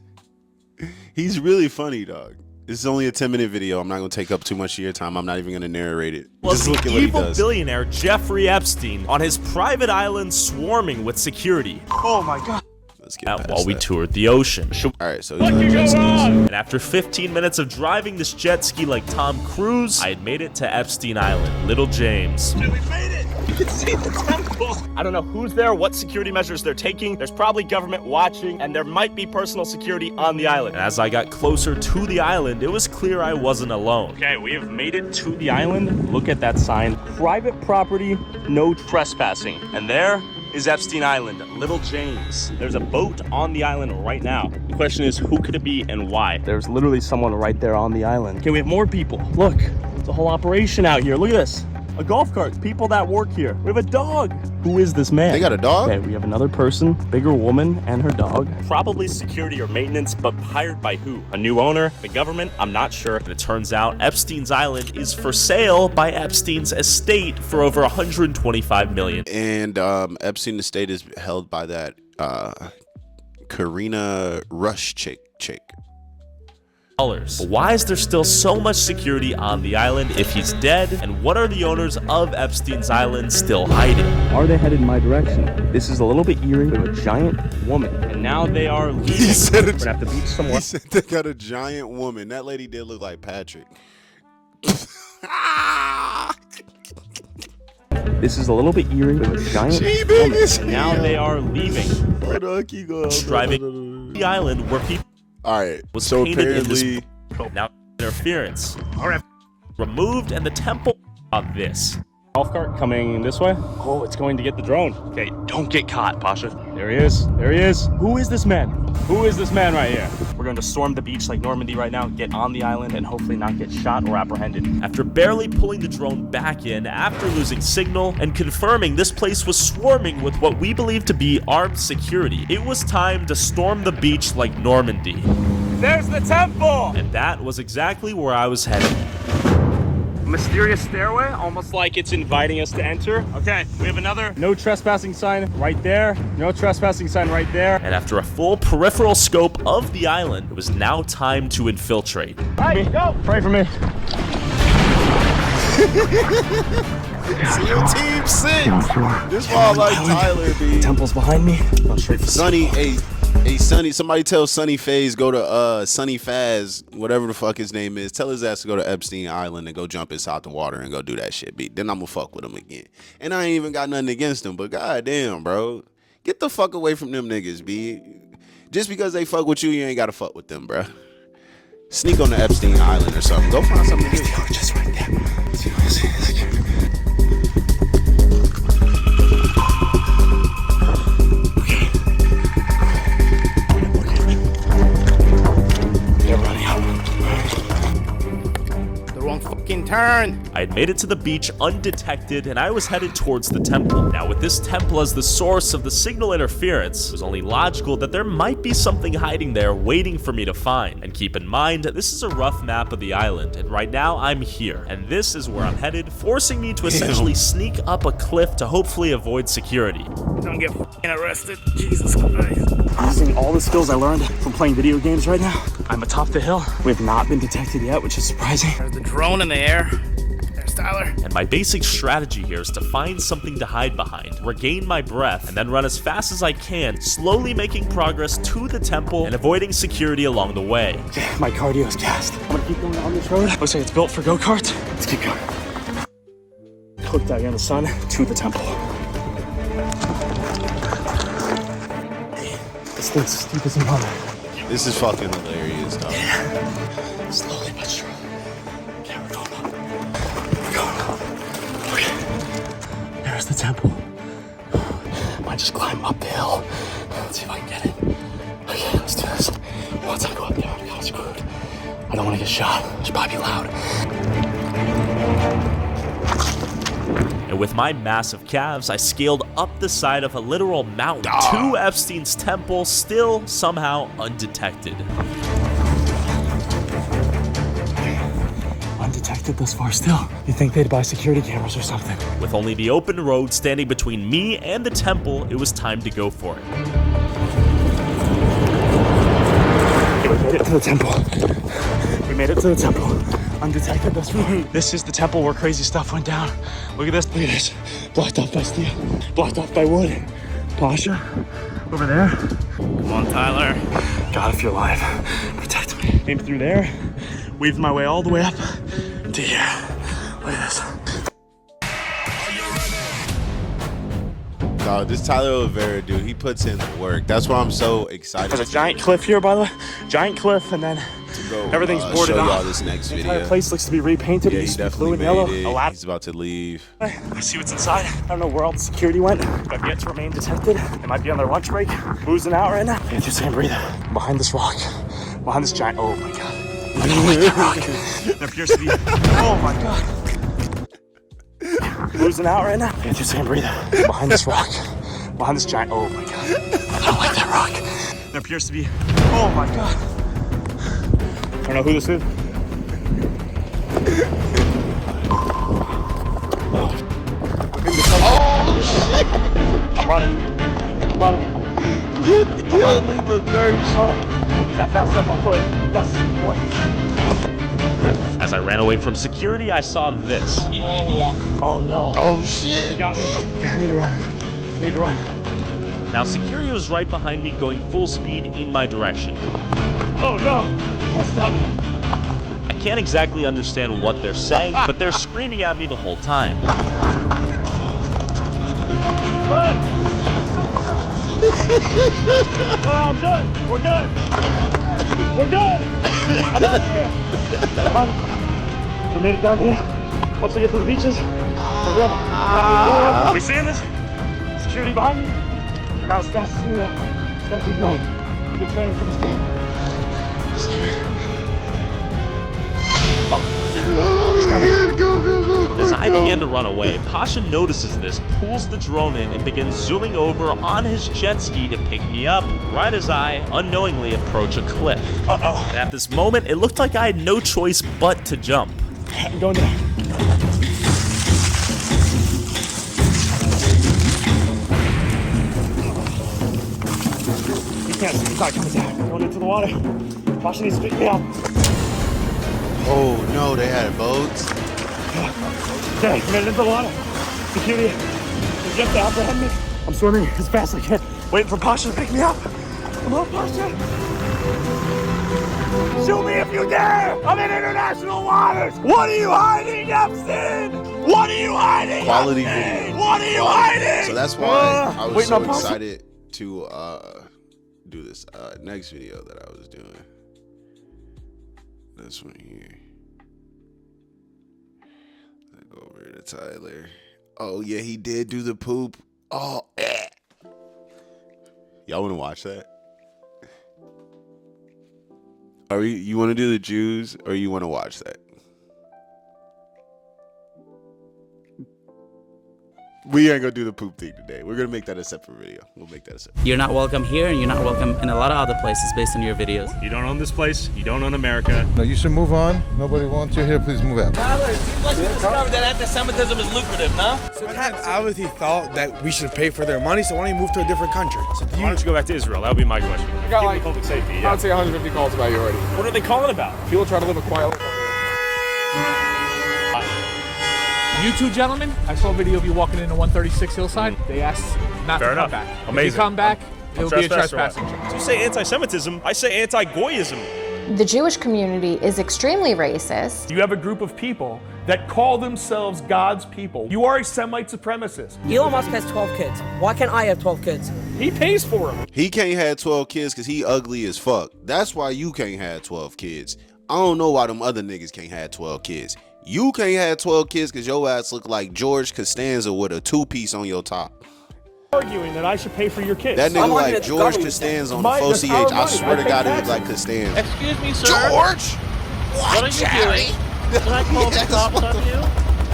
He's really funny, dog. This is only a 10-minute video. I'm not gonna take up too much of your time. I'm not even gonna narrate it. Was Just the look at what he evil does. billionaire Jeffrey Epstein on his private island swarming with security. Oh my God. Let's get past While we that. toured the ocean. All right, so he's on jet skis. And after 15 minutes of driving this jet ski like Tom Cruise, I had made it to Epstein Island, Little James. We made it. You can see the temple. I don't know who's there, what security measures they're taking. There's probably government watching, and there might be personal security on the island. And as I got closer to the island, it was clear I wasn't alone. Okay, we have made it to the island. Look at that sign. Private property, no trespassing. And there is Epstein Island, Little James. There's a boat on the island right now. The question is, who could it be and why? There's literally someone right there on the island. Okay, we have more people. Look, it's a whole operation out here. Look at this. A golf cart, people that work here. We have a dog. Who is this man? They got a dog? Okay, we have another person, bigger woman and her dog. Probably security or maintenance, but hired by who? A new owner? The government? I'm not sure. And it turns out Epstein's Island is for sale by Epstein's estate for over $125 million. And Epstein estate is held by that Karina Rush chick. But why is there still so much security on the island if he's dead? And what are the owners of Epstein's Island still hiding? Are they headed in my direction? This is a little bit eerie. We have a giant woman, and now they are leaving. He said We're gonna have to beach somewhere. He said they got a giant woman. That lady did look like Patrick. This is a little bit eerie. We have a giant She big woman, as and now hell. they are leaving. Hold on, keep going. Driving the island where people All right. was So painted in this apparently, now interference. Removed and the temple of this. Golf cart coming this way. Oh, it's going to get the drone. Okay, don't get caught, Pasha. There he is. There he is. Who is this man? Who is this man right here? We're going to storm the beach like Normandy right now, get on the island, and hopefully not get shot or apprehended. After barely pulling the drone back in after losing signal and confirming this place was swarming with what we believe to be armed security, it was time to storm the beach like Normandy. There's the temple! And that was exactly where I was headed. Mysterious stairway, almost like it's inviting us to enter. Okay, we have another no trespassing sign right there. No trespassing sign right there. And after a full peripheral scope of the island, it was now time to infiltrate. Hey, go! Pray for me. SEAL Team 6. This why I like Tyler, B. Temple's behind me. Go straight for Sonny, hey, Sonny, somebody tell Sonny Faze go to Sonny Faz, whatever the fuck his name is. Tell his ass to go to Epstein Island and go jump inside the water and go do that shit, B. Then I'm gonna fuck with him again. And I ain't even got nothing against him, but goddamn, bro. Get the fuck away from them niggas, B. Just because they fuck with you, you ain't gotta fuck with them, bro. Sneak on the Epstein Island or something. Go find something to do. just right there. They're running out. The wrong fucking turn. I had made it to the beach undetected and I was headed towards the temple. Now with this temple as the source of the signal interference, it was only logical that there might be something hiding there waiting for me to find. And keep in mind, this is a rough map of the island and right now I'm here. And this is where I'm headed, forcing me to essentially sneak up a cliff to hopefully avoid security. Don't get fucking arrested. Jesus Christ. Using all the skills I learned from playing video games right now, I'm atop the hill. We have not been detected yet, which is surprising. There's the drone in the air. There's Tyler. And my basic strategy here is to find something to hide behind, regain my breath, and then run as fast as I can, slowly making progress to the temple and avoiding security along the way. Okay, my cardio is gassed. I'm gonna keep going on this road. Looks like it's built for go-karts. Let's keep going. Hooked out here in the sun to the temple. This thing's steep as a mother. This is fucking hilarious, dog. Slowly but surely. Okay, we're going up. We're going up. Okay. There's the temple. Might just climb up the hill. Let's see if I can get it. Okay, let's do this. Once I go up there, I'm kind of screwed. I don't want to get shot. It should probably be loud. And with my massive calves, I scaled up the side of a literal mountain to Epstein's temple, still somehow undetected. Undetected thus far still. You think they'd buy security cameras or something? With only the open road standing between me and the temple, it was time to go for it. We made it to the temple. We made it to the temple. Undetected thus far. This is the temple where crazy stuff went down. Look at this. Look at this. Blocked off by steel. Blocked off by wood. Pasha, over there. Come on, Tyler. God, if you're alive, protect me. Came through there. Weaved my way all the way up to here. Look at this. Dog, this Tyler Oliveira dude, he puts in the work. That's why I'm so excited. There's a giant cliff here, by the way. Giant cliff, and then everything's boarded show off. y'all this next video. The entire place looks to be repainted. Yeah, It he used to be definitely blue and yellow. made it. A lab. He's about to leave. I see what's inside. I don't know where all the security went. I've yet to remain detected. They might be on their lunch break, boozing out right now. Can't just can't breathe. Behind this rock, behind this giant. Oh my god. Behind that rock. There appears to be. Oh my god. Boozing out right now. Can't just can't breathe. Behind this rock, behind this giant. Oh my god. I don't like that rock. There appears to be. Oh my god. I don't know who this is. I'm running. You killed me with nerves. That fast up my foot. That's what. As I ran away from security, I saw this. Oh no. Oh shit. You got me. I need to run. Need to run. Now security was right behind me, going full speed in my direction. Oh no. Stop. I can't exactly understand what they're saying, but they're screaming at me the whole time. Run! Oh, I'm done. We're done. We're done. I'm out here. Come on. We made it down here. Once we get to the beaches, we're done. Are we seeing this? Security behind me. Now as fast as we go. Let's keep going. We've been training for this game. As I began to run away, Pasha notices this, pulls the drone in, and begins zooming over on his jet ski to pick me up, right as I unknowingly approach a cliff. Uh-oh. And at this moment, it looked like I had no choice but to jump. I'm going down. You can't see the car coming down. I'm going into the water. Pasha needs to pick me up. Oh no, they had boats. Okay, made it into the water. Security is just to apprehend me. I'm swimming as fast as I can, waiting for Pasha to pick me up. Come on, Pasha. Shoot me if you dare! I'm in international waters! What are you hiding, Epstein? What are you hiding, Quality Epstein? video. What are you hiding? So that's why I was waiting so on Pasha. excited to do this next video that I was doing. This one here. Let's go over to Tyler. Oh yeah, he did do the poop. Oh, y'all want to watch that? Are you want to do the Jews or you want to watch that? We ain't gonna do the poop thing today. We're gonna make that a separate video. We'll make that a separate. You're not welcome here, and you're not welcome in a lot of other places based on your videos. You don't own this place. You don't own America. No, you should move on. Nobody wants you here. Please move out. Tyler, it seems like you discovered that anti-Semitism is lucrative, no? So Pat obviously thought that we should pay for their money, so why don't you move to a different country? So Why don't you go back to Israel? That would be my question. I got like public safety. I would say 150 calls about you already. What are they calling about? People try to live a quiet life. You two gentlemen, I saw a video of you walking into 136 Hillside. They asked not Fair to enough. come back. Amazing. If you come back, it'll be a trespassing So charge. you say anti-Semitism, I say anti-Goyism. The Jewish community is extremely racist. You have a group of people that call themselves God's people. You are a Semite supremacist. Elon Musk has 12 kids. Why can't I have 12 kids? He pays for them. He can't have 12 kids because he ugly as fuck. That's why you can't have 12 kids. I don't know why them other niggas can't have 12 kids. You can't have 12 kids because your ass look like George Costanza with a two-piece on your top. arguing that I should pay for your kids. That nigga like George Costanza on the 4CH. I swear to God, he was like Costanza. Excuse me, sir. George! What are you doing? Can I call the cops on you?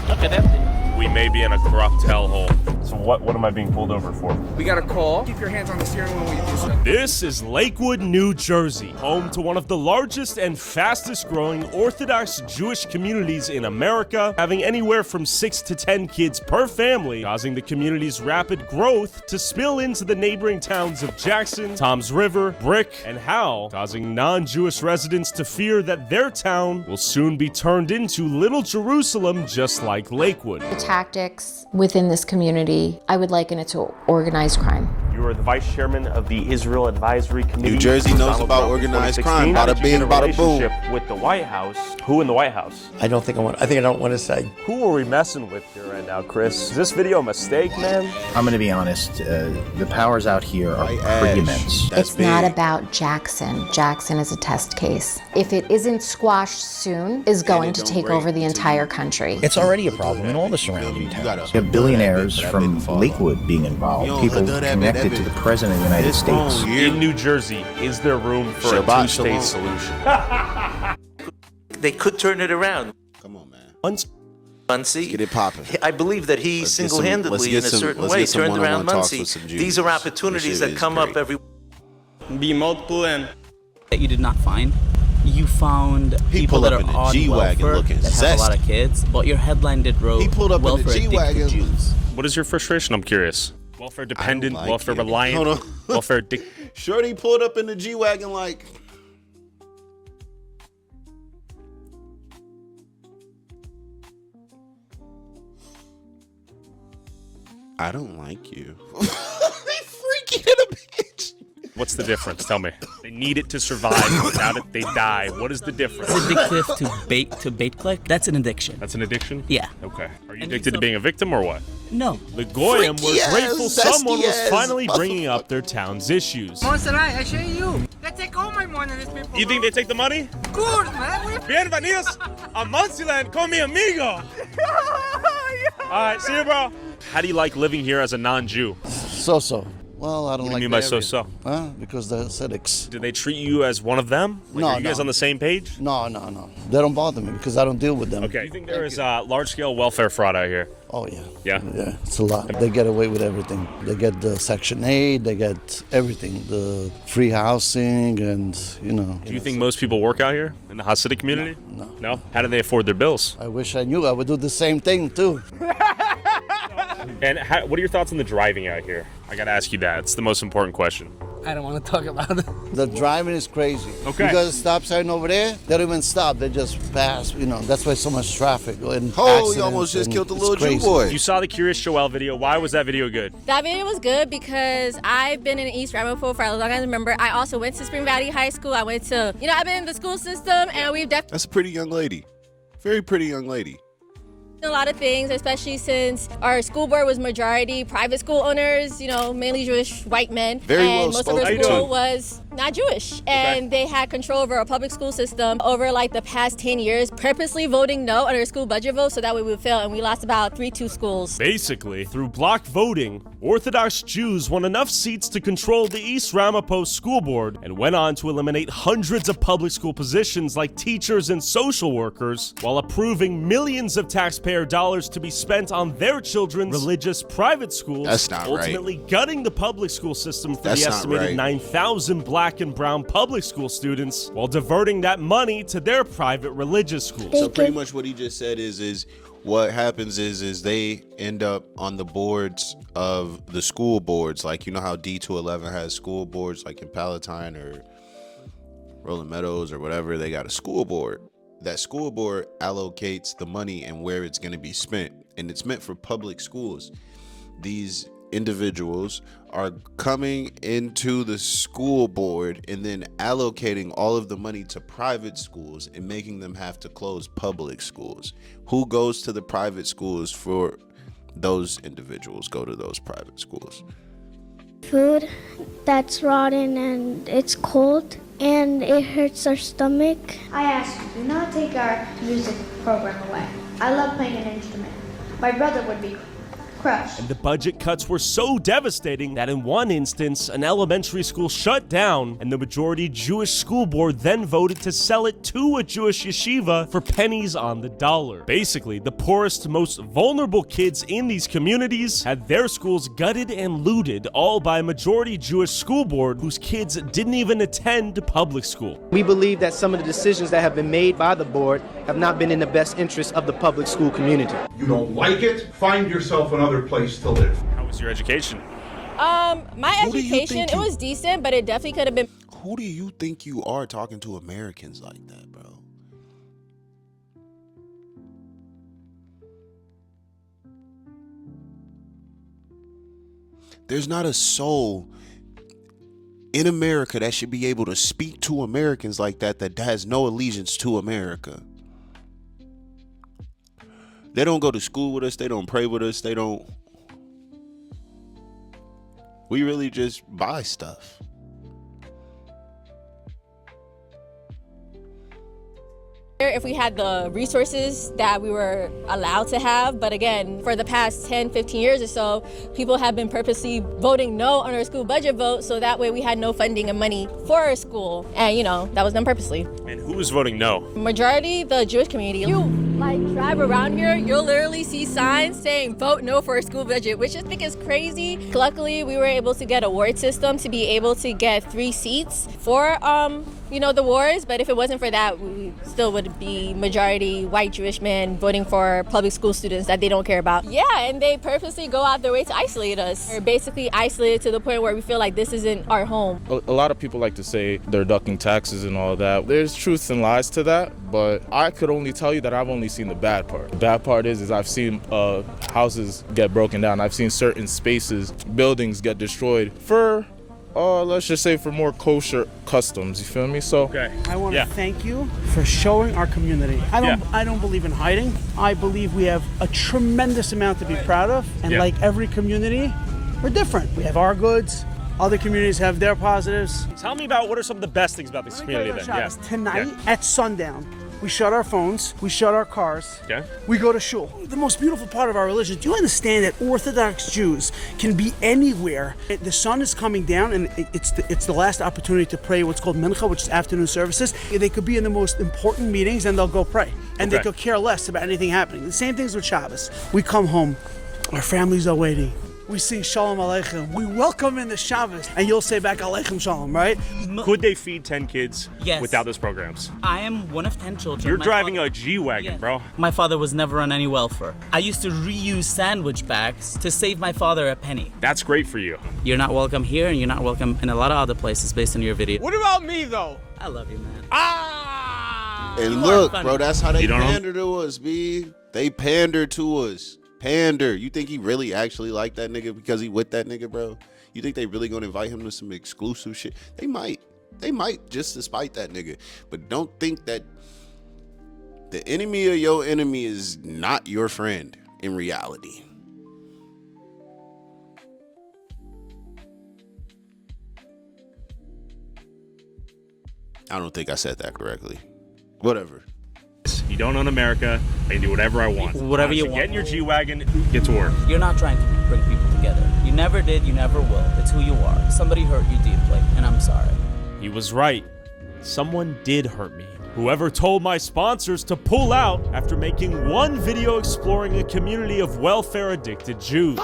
Look at that. We may be in a corrupt hellhole. So what am I being pulled over for? We got a call. Keep your hands on the steering wheel when you do so. This is Lakewood, New Jersey, home to one of the largest and fastest growing Orthodox Jewish communities in America, having anywhere from 6 to 10 kids per family, causing the community's rapid growth to spill into the neighboring towns of Jackson, Toms River, Brick, and Howell, causing non-Jewish residents to fear that their town will soon be turned into Little Jerusalem, just like Lakewood. The tactics within this community, I would liken it to organized crime. You are the vice chairman of the Israel Advisory Committee. New Jersey knows about organized crime. Bada bing, bada boom. With the White House. Who in the White House? I think I don't want to say. Who are we messing with here right now, Chris? Is this video a mistake, man? I'm going to be honest. The powers out here are pretty immense. It's not about Jackson. Jackson is a test case. If it isn't squashed soon, is going to take over the entire country. It's already a problem in all the surrounding towns. You have billionaires from Lakewood being involved. People connected to the President of the United States. In New Jersey, is there room for a two-state solution? They could turn it around. Come on, man. Muncie. Get it popping. I believe that he single-handedly, in a certain way, turned around Muncie. These are opportunities that come up every. Be multiple and that you did not find. You found He people pulled that up are in the on G-Wagon welfare looking that have a lot of kids, but your headline did row. He pulled up in the welfare G-Wagon. addicted Jews. What is your frustration? I'm curious. Welfare dependent, like welfare you. reliant, Hold on. welfare Shorty pulled up in the G-Wagon like... I don't like you. Freaky little bitch. What's the difference? Tell me. They need it to survive. Without it, they die. What is the difference? It's addictive to bait click. That's an addiction. That's an addiction? Yeah. Okay. Are you addicted to being a victim or what? No. The Goyim was Freaky grateful ass, someone was zesty finally ass. bringing up their town's issues. Monserrat, I show you. They take all my money, these people. You think they take the money? Of course, man. Bienvenidos a Monsiland con mi amigo. All right, see you, bro. How do you like living here as a non-Jew? So-so. Well, I don't What do like you mean by the area. so-so? Because they're acidics. Do they treat you as one of them? Like, No, are you guys no. on the same page? No. They don't bother me because I don't deal with them. Okay. Do you think there is large-scale welfare fraud out here? Oh, yeah. Yeah? Yeah, it's a lot. They get away with everything. They get the Section 8, they get everything. The free housing and, you know. Do you think most people work out here in the Hasidic community? No. No? How do they afford their bills? I wish I knew. I would do the same thing, too. And what are your thoughts on the driving out here? I gotta ask you that. It's the most important question. I don't want to talk about it. The driving is crazy. Okay. You got a stop sign over there, they don't even stop. They just pass, you know. That's why so much traffic and you almost just killed the little Jew boy. You saw the Curious Joel video. Why was that video good? That video was good because I've been in East Ramapo for as long as I remember. I also went to Spring Valley High School. I've been in the school system, and we've definitely That's a pretty young lady. Very pretty young lady. a lot of things, especially since our school board was majority private school owners, mainly Jewish white men. Very well and most of spoken. our How you school doing? was not Jewish. And they had control over our public school system over like the past 10 years, purposely voting no on our school budget vote so that way we would fail. And we lost about 3-2 schools. Basically, through block voting, Orthodox Jews won enough seats to control the East Ramapo School Board and went on to eliminate hundreds of public school positions like teachers and social workers, while approving millions of taxpayer dollars to be spent on their children's religious private schools, That's not right. ultimately gutting the public school system for That's the not estimated right. 9,000 black and brown public school students, while diverting that money to their private religious schools. So pretty much what he just said is what happens is they end up on the boards of the school boards. Like, you know how D211 has school boards like in Palatine or Rolling Meadows or whatever, they got a school board. That school board allocates the money and where it's going to be spent, and it's meant for public schools. These individuals are coming into the school board and then allocating all of the money to private schools and making them have to close public schools. Who goes to the private schools? For those individuals go to those private schools. Food that's rotten and it's cold and it hurts our stomach. I ask you, do not take our music program away. I love playing an instrument. My brother would be crushed. And the budget cuts were so devastating that in one instance, an elementary school shut down, and the majority Jewish school board then voted to sell it to a Jewish yeshiva for pennies on the dollar. Basically, the poorest, most vulnerable kids in these communities had their schools gutted and looted, all by a majority Jewish school board whose kids didn't even attend public school. We believe that some of the decisions that have been made by the board have not been in the best interest of the public school community. You don't like it? Find yourself another place to live. How was your education? My education, it was decent, but it definitely could have been. Who do you think you are talking to Americans like that, bro? There's not a soul in America that should be able to speak to Americans like that has no allegiance to America. They don't go to school with us. They don't pray with us. We really just buy stuff. If we had the resources that we were allowed to have, but again, for the past 10, 15 years or so, people have been purposely voting no on our school budget vote, so that way we had no funding and money for our school, and that was done purposely. And who was voting no? Majority, the Jewish community. You drive around here, you'll literally see signs saying vote no for our school budget, which I think is crazy. Luckily, we were able to get a ward system to be able to get 3 seats for the wards, but if it wasn't for that, we still would be majority white Jewish men voting for public school students that they don't care about. Yeah, and they purposely go out their way to isolate us. We're basically isolated to the point where we feel like this isn't our home. A lot of people like to say they're ducking taxes and all that. There's truths and lies to that, but I could only tell you that I've only seen the bad part. The bad part is I've seen houses get broken down. I've seen certain spaces, buildings get destroyed for let's just say for more kosher customs, you feel me? So okay. I want to thank you for showing our community. I don't believe in hiding. I believe we have a tremendous amount to be proud of, and like every community, we're different. We have our goods. Other communities have their positives. Tell me about what are some of the best things about this community then. Tonight at sundown, we shut our phones, we shut our cars, we go to shul. The most beautiful part of our religion, do you understand that Orthodox Jews can be anywhere? The sun is coming down, and it's the last opportunity to pray what's called mincha, which is afternoon services. They could be in the most important meetings, and they'll go pray. And they could care less about anything happening. The same things with Shabbos. We come home, our families are waiting. We sing Shalom Aleichem. We welcome in the Shabbos, and you'll say back Aleichem Shalom, right? Could they feed 10 kids Yes. without those programs? I am one of 10 children. You're driving a G-Wagon, bro. My father was never on any welfare. I used to reuse sandwich bags to save my father a penny. That's great for you. You're not welcome here, and you're not welcome in a lot of other places based on your video. What about me, though? I love you, man. And look, bro, that's how they pander to us, B. They pander to us. Pander. You think he really actually like that nigga because he with that nigga, bro? You think they really gonna invite him to some exclusive shit? They might just to spite that nigga. But don't think that the enemy of your enemy is not your friend in reality. I don't think I said that correctly. Whatever. You don't own America. I can do whatever I want. Whatever you want. Get in your G-Wagon, get to work. You're not trying to bring people together. You never did, you never will. It's who you are. Somebody hurt you deeply, and I'm sorry. He was right. Someone did hurt me. Whoever told my sponsors to pull out after making one video exploring a community of welfare-addicted Jews.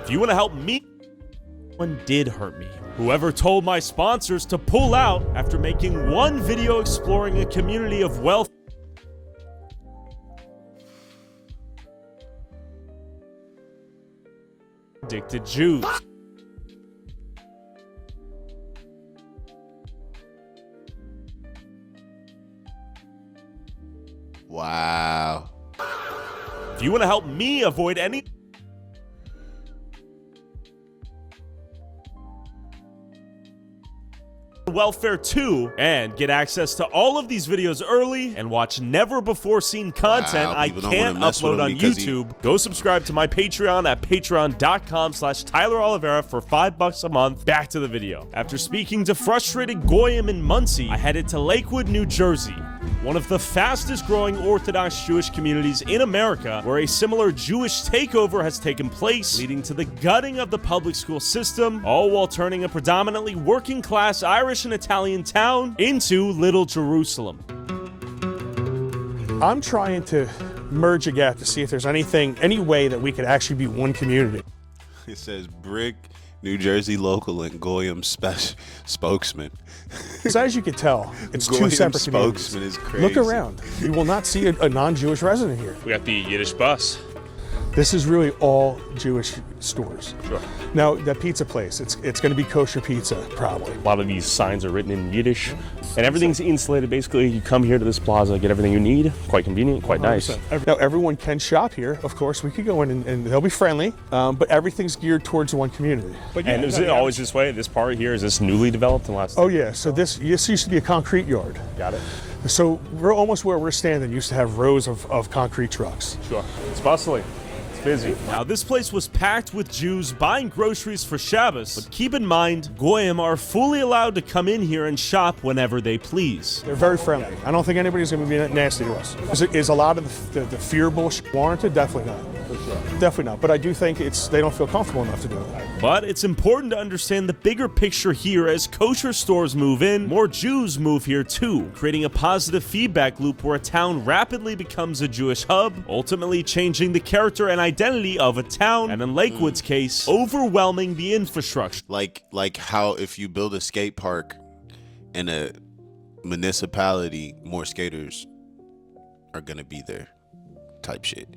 If you want to help me, someone did hurt me. Whoever told my sponsors to pull out after making one video exploring a community of welfare-addicted Jews. Wow. If you want to help me avoid any welfare too, and get access to all of these videos early and watch never before seen content I can't upload on YouTube, go subscribe to my Patreon at patreon.com/Tyler Oliveira for $5 a month. Back to the video. After speaking to frustrated Goyim in Muncie, I headed to Lakewood, New Jersey, one of the fastest growing Orthodox Jewish communities in America, where a similar Jewish takeover has taken place, leading to the gutting of the public school system, all while turning a predominantly working class Irish and Italian town into Little Jerusalem. I'm trying to merge a gap to see if there's any way that we could actually be one community. It says Brick, New Jersey local, and Goyim spokesman. So as you can tell, it's two separate communities. Spokesman is crazy. Look around. You will not see a non-Jewish resident here. We got the Yiddish bus. This is really all Jewish stores. Sure. Now, that pizza place, it's going to be kosher pizza, probably. A lot of these signs are written in Yiddish, and everything's insulated. Basically, you come here to this plaza, get everything you need. Quite convenient, quite nice. Now, everyone can shop here. Of course, we could go in and they'll be friendly, but everything's geared towards one community. But and is it always this way? This part here, is this newly developed in the last? Oh, yeah. So this used to be a concrete yard. Got it. So we're almost where we're standing. Used to have rows of concrete trucks. Sure. It's bustling. Busy. Now, this place was packed with Jews buying groceries for Shabbos, but keep in mind, Goyim are fully allowed to come in here and shop whenever they please. They're very friendly. I don't think anybody's going to be nasty to us. Is a lot of the fear bullshit warranted? Definitely not. Definitely not. But I do think they don't feel comfortable enough to do it. But it's important to understand the bigger picture here. As kosher stores move in, more Jews move here too, creating a positive feedback loop where a town rapidly becomes a Jewish hub, ultimately changing the character and identity of a town, and in Lakewood's case, overwhelming the infrastructure. Like how if you build a skate park in a municipality, more skaters are gonna be there, type shit.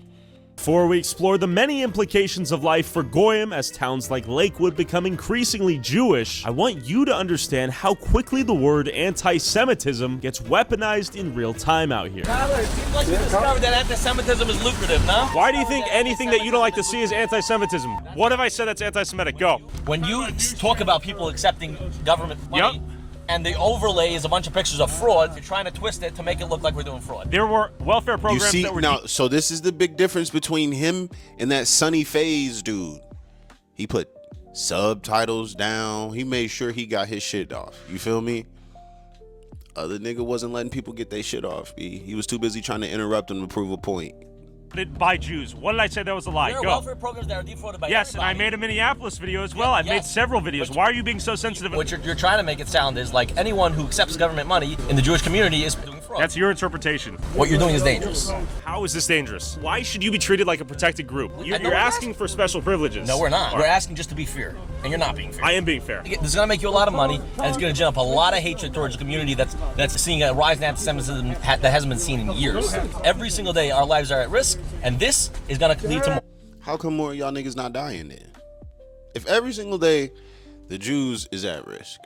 Before we explore the many implications of life for Goyim as towns like Lakewood become increasingly Jewish, I want you to understand how quickly the word anti-Semitism gets weaponized in real time out here. Tyler, it seems like you discovered that anti-Semitism is lucrative, no? Why do you think anything that you don't like to see is anti-Semitism? What have I said that's anti-Semitic? Go. When you talk about people accepting government money, and the overlay is a bunch of pictures of fraud, you're trying to twist it to make it look like we're doing fraud. There were welfare programs that were... Now, so this is the big difference between him and that Sunny Phase dude. He put subtitles down. He made sure he got his shit off. You feel me? Other nigga wasn't letting people get their shit off. He was too busy trying to interrupt him to prove a point. By Jews. What did I say that was a lie? There are welfare programs that are defrauded by Yes, everybody. and I made a Minneapolis video as well. I've made several videos. Why are you being so sensitive? What you're trying to make it sound is like anyone who accepts government money in the Jewish community is doing fraud. That's your interpretation. What you're doing is dangerous. How is this dangerous? Why should you be treated like a protected group? You're asking for special privileges. No, we're not. We're asking just to be fair, and you're not being fair. I am being fair. This is going to make you a lot of money, and it's going to gin up a lot of hatred towards a community that's seeing a rise in anti-Semitism that hasn't been seen in years. Every single day, our lives are at risk, and this is going to lead to more. How come more of y'all niggas not dying then? If every single day the Jews is at risk,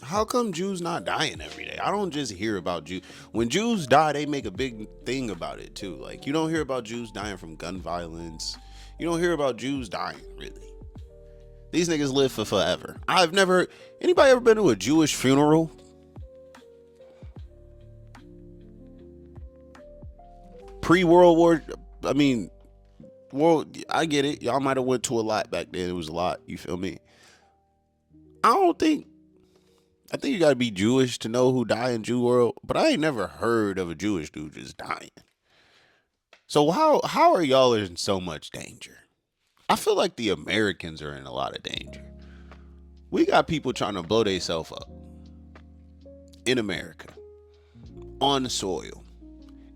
how come Jews not dying every day? I don't just hear about Jews. When Jews die, they make a big thing about it too. Like, you don't hear about Jews dying from gun violence. You don't hear about Jews dying, really. These niggas live for forever. Anybody ever been to a Jewish funeral? Pre-World War, I mean, I get it. Y'all might have went to a lot back then. It was a lot, you feel me? I think you gotta be Jewish to know who died in Jew world, but I ain't never heard of a Jewish dude just dying. So how are y'all in so much danger? I feel like the Americans are in a lot of danger. We got people trying to blow themselves up in America, on the soil,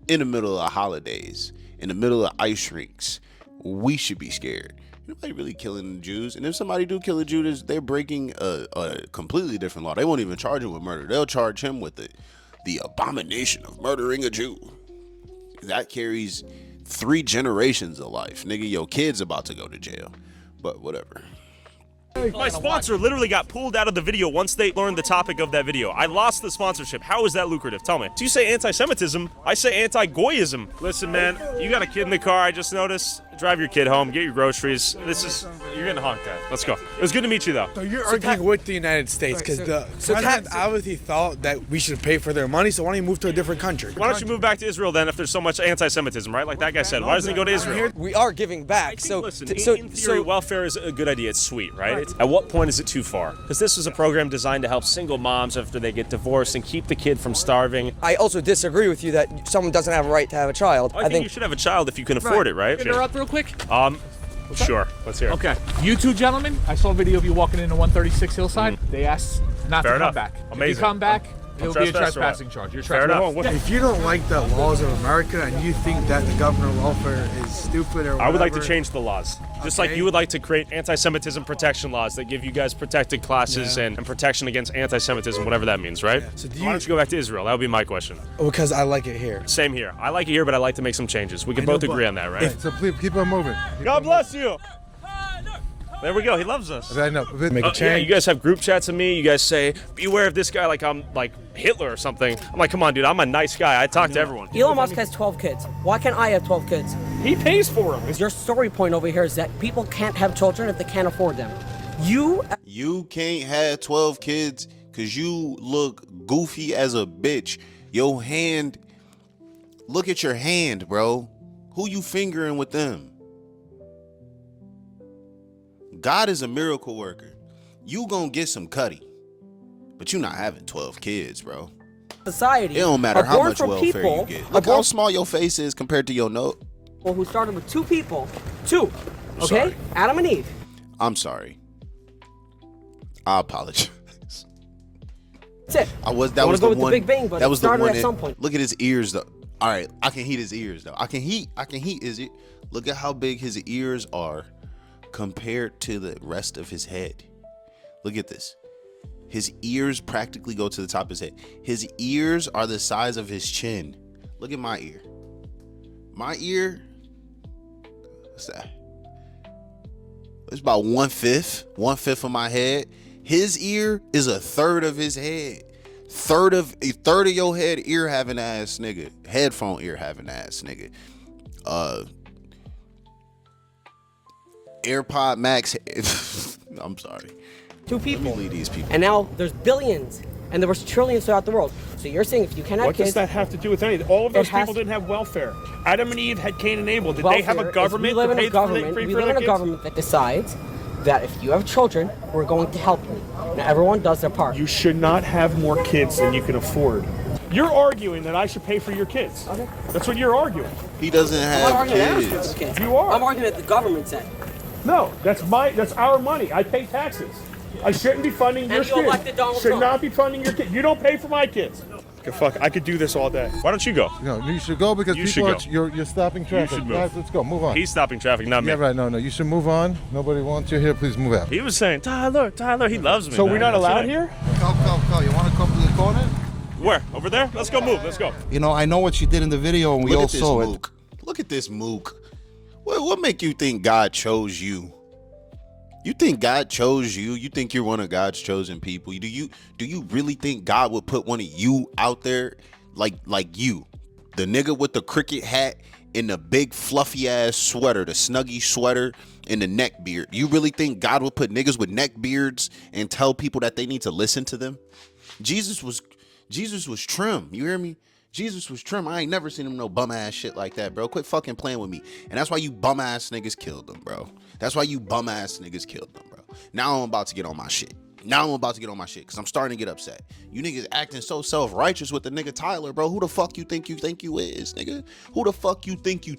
in the middle of holidays, in the middle of ice rinks. We should be scared. Nobody really killing the Jews. And if somebody do kill a Jew, they're breaking a completely different law. They won't even charge him with murder. They'll charge him with the abomination of murdering a Jew. That carries 3 generations of life. Nigga, your kid's about to go to jail. But whatever. My sponsor literally got pulled out of the video once they learned the topic of that video. I lost the sponsorship. How is that lucrative? Tell me. So you say anti-Semitism, I say anti-Goyism. Listen, man, you got a kid in the car, I just noticed. drive your kid home, get your groceries. You're getting honked at. Let's go. It was good to meet you, though. So you're arguing with the United States because the president obviously thought that we should pay for their money, so why don't you move to a different country? Why don't you move back to Israel then if there's so much anti-Semitism, right? Like that guy said. Why doesn't he go to Israel? We are giving back. In theory, welfare is a good idea. It's sweet, right? At what point is it too far? Because this is a program designed to help single moms after they get divorced and keep the kid from starving. I also disagree with you that someone doesn't have a right to have a child. I think you should have a child if you can afford it, right? Interrupt real quick? Sure. Let's hear it. Okay. You two gentlemen, I saw a video of you walking into 136 Hillside. They asked not Fair to enough. come back. Amazing. If you come back, it'll be a trespass or trespassing what? charge. You're Fair trespassing. enough. If you don't like the laws of America and you think that the government welfare is stupid or whatever, I would like to change the laws. Just like you would like to create anti-Semitism protection laws that give you guys protected classes and protection against anti-Semitism, whatever that means, right? So why don't you go back to Israel? That would be my question. Because I like it here. Same here. I like it here, but I like to make some changes. We can both agree on that, right? So please keep on moving. God bless you. There we go. He loves us. I know. Make a change. Yeah, you guys have group chats of me. You guys say, beware of this guy like I'm like Hitler or something. I'm like, come on, dude. I'm a nice guy. I talk to everyone. Elon Musk has 12 kids. Why can't I have 12 kids? He pays for them. Your story point over here is that people can't have children if they can't afford them. You can't have 12 kids because you look goofy as a bitch. Your hand, look at your hand, bro. Who you fingering with them? God is a miracle worker. You gonna get some cutty, but you not having 12 kids, bro. Society. It don't matter how much welfare people, you get. Look how small your face is compared to your nose. Well, who started with two people. Two. Okay? Sorry. Adam and Eve. I'm sorry. I apologize. That's it. That was the one. The Big Bang, but that was the started one. at some point. Look at his ears, though. All right, I can heat his ears, though. I can heat his ear. Look at how big his ears are compared to the rest of his head. Look at this. His ears practically go to the top of his head. His ears are the size of his chin. Look at my ear. My ear, what's that? It's about 1/5 of my head. His ear is a third of his head. A third of your head, ear having ass nigga. Headphone ear having ass nigga. AirPod Max. I'm sorry. Two people. Let me leave these people. And now there's billions, and there was trillions throughout the world. So you're saying if you cannot What kids, does that have to do with anything? All of those people didn't have welfare. Adam and Eve had Cain and Abel. Did they have a government we live that in paid a government, for we their live in a kids? government that decides that if you have children, we're going to help you. Now everyone does their part. You should not have more kids than you can afford. You're arguing that I should pay for your kids. Okay. That's what you're arguing. He doesn't I'm not have arguing that kids. for kids. You are. I'm arguing that the government said. No, that's our money. I pay taxes. I shouldn't be funding your And you kids. elected Donald Should Trump. not be funding your kids. You don't pay for my kids. Okay, fuck, I could do this all day. Why don't you go? No, you should go because You people should go. you're stopping traffic. You should move. Guys, let's go. Move on. He's stopping traffic, not me. Yeah, right. No, you should move on. Nobody wants you here. Please move out. He was saying, Tyler, he loves me. So man. we're not That's allowed it. here? Call. You want to come to the corner? Where? Over there? Let's go move. Let's go. You know, I know what you did in the video, and we all saw it. Mook. Look at this mook. What make you think God chose you? You think God chose you? You think you're one of God's chosen people? Do you really think God would put one of you out there like you, the nigga with the cricket hat and the big fluffy ass sweater, the snuggie sweater and the neck beard? You really think God would put niggas with neck beards and tell people that they need to listen to them? Jesus was trim. You hear me? Jesus was trim. I ain't never seen him no bum ass shit like that, bro. Quit fucking playing with me. And that's why you bum ass niggas killed him, bro. That's why you bum ass niggas killed him, bro. Now I'm about to get on my shit. Because I'm starting to get upset. You niggas acting so self-righteous with the nigga Tyler, bro. Who the fuck you think you is, nigga? Who the fuck you think you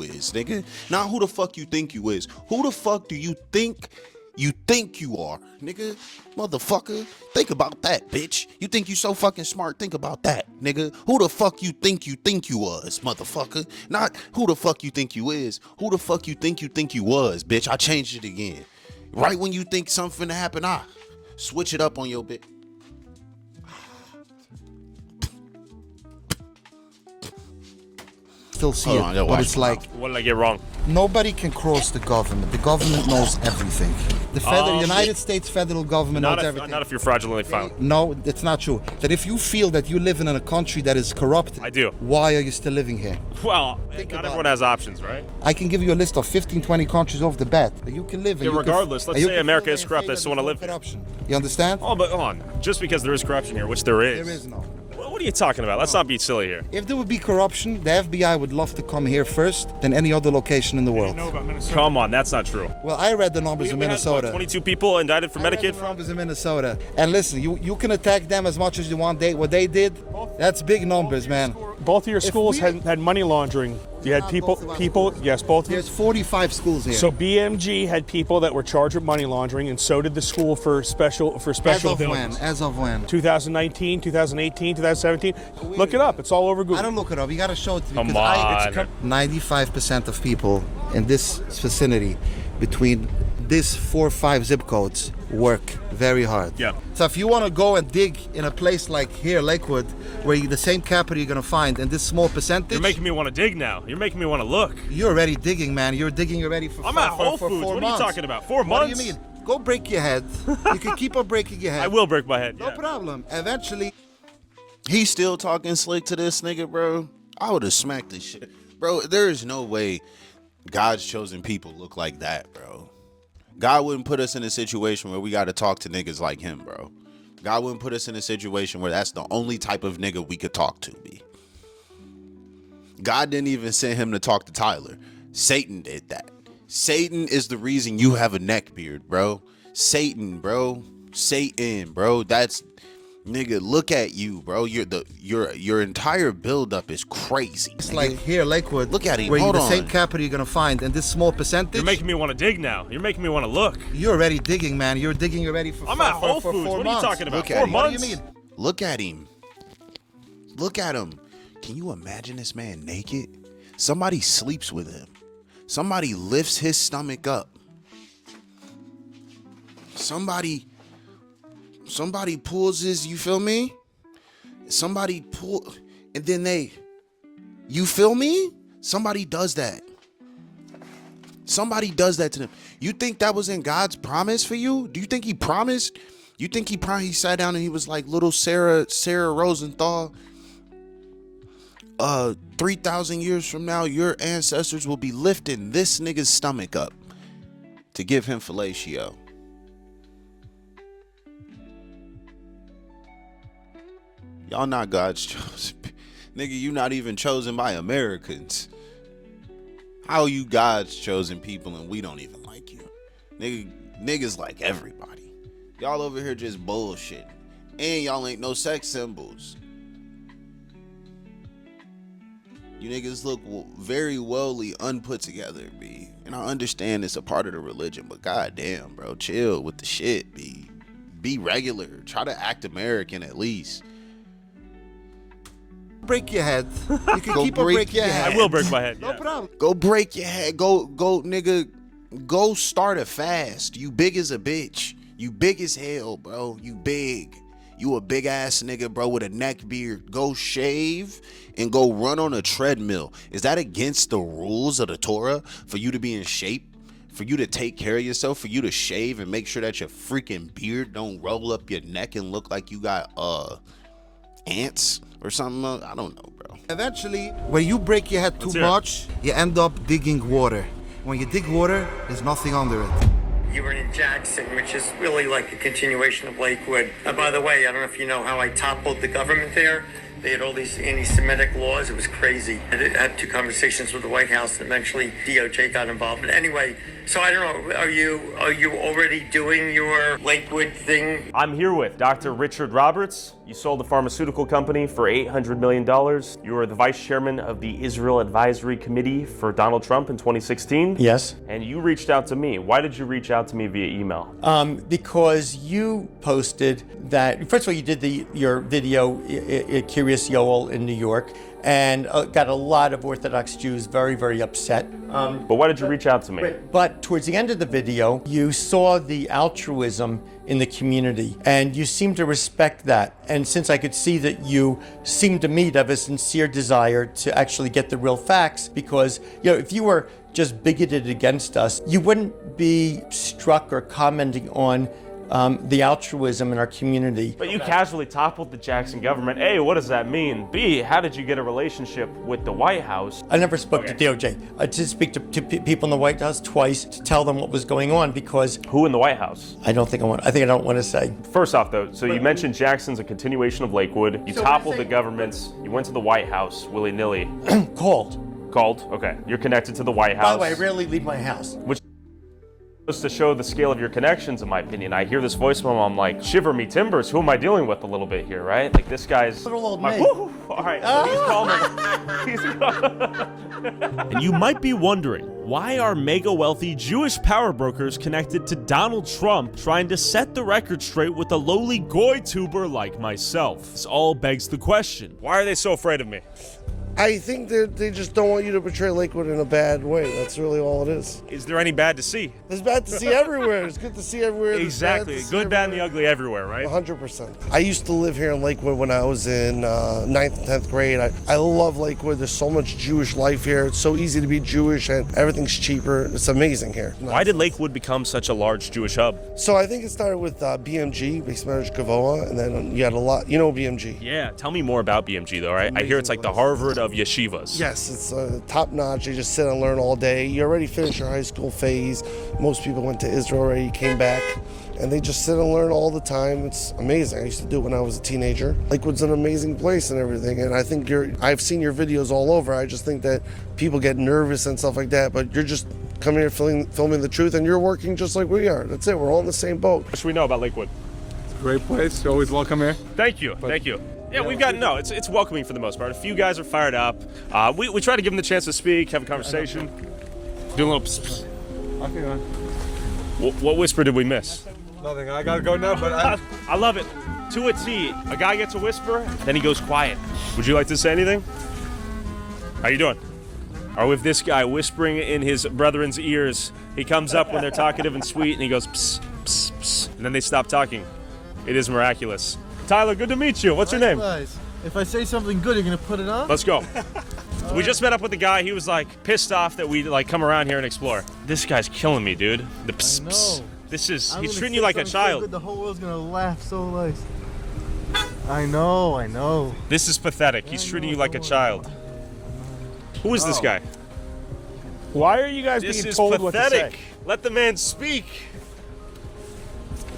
is, nigga? Not who the fuck you think you is. Who the fuck do you think you are, nigga? Motherfucker. Think about that, bitch. You think you so fucking smart? Think about that, nigga. Who the fuck you think you was, motherfucker? Not who the fuck you think you is. Who the fuck you think you was, bitch? I changed it again. Right when you think something to happen, switch it up on your bitch. still see Hold on, I gotta it, but watch it's my like What did I get wrong? nobody can cross the government. The government knows everything. The United States federal government knows everything. Not if you're fraudulently found. No, it's not true. That if you feel that you live in a country that is corrupt, I do. Why are you still living here? Well, not everyone has options, right? I can give you a list of 15, 20 countries off the bat that you can live in. Yeah, regardless, let's say America is corrupt, I still want to live here. You understand? Oh, but hold on. Just because there is corruption here, which there is. There is no. What are you talking about? Let's not be silly here. If there would be corruption, the FBI would love to come here first than any other location in the world. Come on, that's not true. Well, I read the numbers in Minnesota. Had, 22 people indicted for Medicaid fraud? Numbers in Minnesota. And listen, you can attack them as much as you want. What they did, that's big numbers, man. Both of your schools had money laundering. You had people, yes, both. There's 45 schools here. So BMG had people that were charged with money laundering, and so did the school for special billings. As of when? 2019, 2018, 2017. Look it up. It's all over Google. I don't look it up. You got to show it to me. Come on. 95% of people in this vicinity between these 4 or 5 zip codes work very hard. Yeah. So if you want to go and dig in a place like here, Lakewood, where the same capital you're going to find in this small percentage. You're making me want to dig now. You're making me want to look. You're already digging, man. You're digging already for I'm at Whole Foods. What are you talking about? 4 months? What do you mean? Go break your head. You can keep on breaking your head. I will break my head. No problem. Eventually. He's still talking slick to this nigga, bro. I would have smacked this shit. Bro, there is no way God's chosen people look like that, bro. God wouldn't put us in a situation where we got to talk to niggas like him, bro. God wouldn't put us in a situation where that's the only type of nigga we could talk to, B. God didn't even send him to talk to Tyler. Satan did that. Satan is the reason you have a neck beard, bro. Satan, bro. Satan, bro. That's... Nigga, look at you, bro. Your entire buildup is crazy. It's like here, Lakewood. Look at him. Where Hold the on. same capital you're gonna find in this small percentage. You're making me want to dig now. You're making me want to look. You're already digging, man. You're digging already for. I'm at Whole Foods. What are you talking about? 4 months? What do you mean? Look at him. Look at him. Can you imagine this man naked? Somebody sleeps with him. Somebody lifts his stomach up. Somebody pulls his, you feel me? Somebody pull, and then you feel me? Somebody does that. Somebody does that to them. You think that was in God's promise for you? Do you think he promised? You think he sat down and he was like, little Sarah Rosenthal, 3,000 years from now, your ancestors will be lifting this nigga's stomach up to give him fellatio. Y'all not God's chosen. Nigga, you not even chosen by Americans. How are you God's chosen people and we don't even like you? Niggas like everybody. Y'all over here just bullshit. And y'all ain't no sex symbols. You niggas look very wellly unput together, B. And I understand it's a part of the religion, but goddamn, bro, chill with the shit, B. Be regular. Try to act American at least. Break your head. You can keep on breaking your head. I will break my head. No problem. Go break your head. Go, nigga. Go start a fast. You big as a bitch. You big as hell, bro. You big. You a big ass nigga, bro, with a neck beard. Go shave and go run on a treadmill. Is that against the rules of the Torah for you to be in shape? For you to take care of yourself? For you to shave and make sure that your freaking beard don't roll up your neck and look like you got ants or something? I don't know, bro. Eventually, when you break your head too much, you end up digging water. When you dig water, there's nothing under it. You were in Jackson, which is really like a continuation of Lakewood. By the way, I don't know if you know how I toppled the government there. They had all these anti-Semitic laws. It was crazy. I had 2 conversations with the White House, and eventually DOJ got involved. But anyway, so I don't know. Are you already doing your Lakewood thing? I'm here with Dr. Richard Roberts. You sold the pharmaceutical company for $800 million. You were the vice chairman of the Israel Advisory Committee for Donald Trump in 2016. Yes. And you reached out to me. Why did you reach out to me via email? Because you posted that, first of all, you did your video, Curious Yoel in New York, and got a lot of Orthodox Jews very, very upset. But why did you reach out to me? But towards the end of the video, you saw the altruism in the community, and you seem to respect that. And since I could see that you seem to me to have a sincere desire to actually get the real facts, because if you were just bigoted against us, you wouldn't be struck or commenting on the altruism in our community. But you casually toppled the Jackson government. A, what does that mean? B, how did you get a relationship with the White House? I never spoke to DOJ. I did speak to people in the White House twice to tell them what was going on, because... Who in the White House? I think I don't want to say. First off, though, so you mentioned Jackson's a continuation of Lakewood. You toppled the governments. You went to the White House willy-nilly. Called. Okay. You're connected to the White House. By the way, I rarely leave my house. Which goes to show the scale of your connections, in my opinion. I hear this voicemail, I'm like, shiver me timbers, who am I dealing with a little bit here, right? Like, this guy's... Little old me. All right, so he's calling. And you might be wondering, why are mega wealthy Jewish power brokers connected to Donald Trump trying to set the record straight with a lowly goy tuber like myself? This all begs the question, why are they so afraid of me? I think that they just don't want you to portray Lakewood in a bad way. That's really all it is. Is there any bad to see? There's bad to see everywhere. It's good to see everywhere. Exactly. Good, bad, and the ugly everywhere, right? 100%. I used to live here in Lakewood when I was in 9th and 10th grade. I love Lakewood. There's so much Jewish life here. It's so easy to be Jewish, and everything's cheaper. It's amazing here. Why did Lakewood become such a large Jewish hub? So I think it started with BMG, Base Marriage Gavoa, and then you had a lot, BMG. Yeah, tell me more about BMG though, right? I hear it's like the Harvard of yeshivas. Yes, it's top notch. You just sit and learn all day. You already finished your high school phase. Most people went to Israel already, came back, and they just sit and learn all the time. It's amazing. I used to do it when I was a teenager. Lakewood's an amazing place and everything, and I think I've seen your videos all over. I just think that people get nervous and stuff like that, but you're just coming here filming the truth, and you're working just like we are. That's it. We're all in the same boat. What should we know about Lakewood? It's a great place. You're always welcome here. Thank you. Thank you. Yeah, we've got, it's welcoming for the most part. A few guys are fired up. We try to give them the chance to speak, have a conversation. Do a little psst. Okay, man. What whisper did we miss? Nothing. I gotta go now, but I love it. To a T. A guy gets a whisper, then he goes quiet. Would you like to say anything? How you doing? Or with this guy whispering in his brethren's ears, he comes up when they're talkative and sweet, and he goes psst, psst, psst, and then they stop talking. It is miraculous. Tyler, good to meet you. What's your name? If I say something good, you're gonna put it on? Let's go. We just met up with the guy. He was like pissed off that we like come around here and explore. This guy's killing me, dude. The psst, psst. This is, he's treating you like a child. So good, the whole world's gonna laugh so nice. I know. This is pathetic. He's treating you like a child. Who is this guy? Why are you guys being told what to say? This is pathetic. Let the man speak.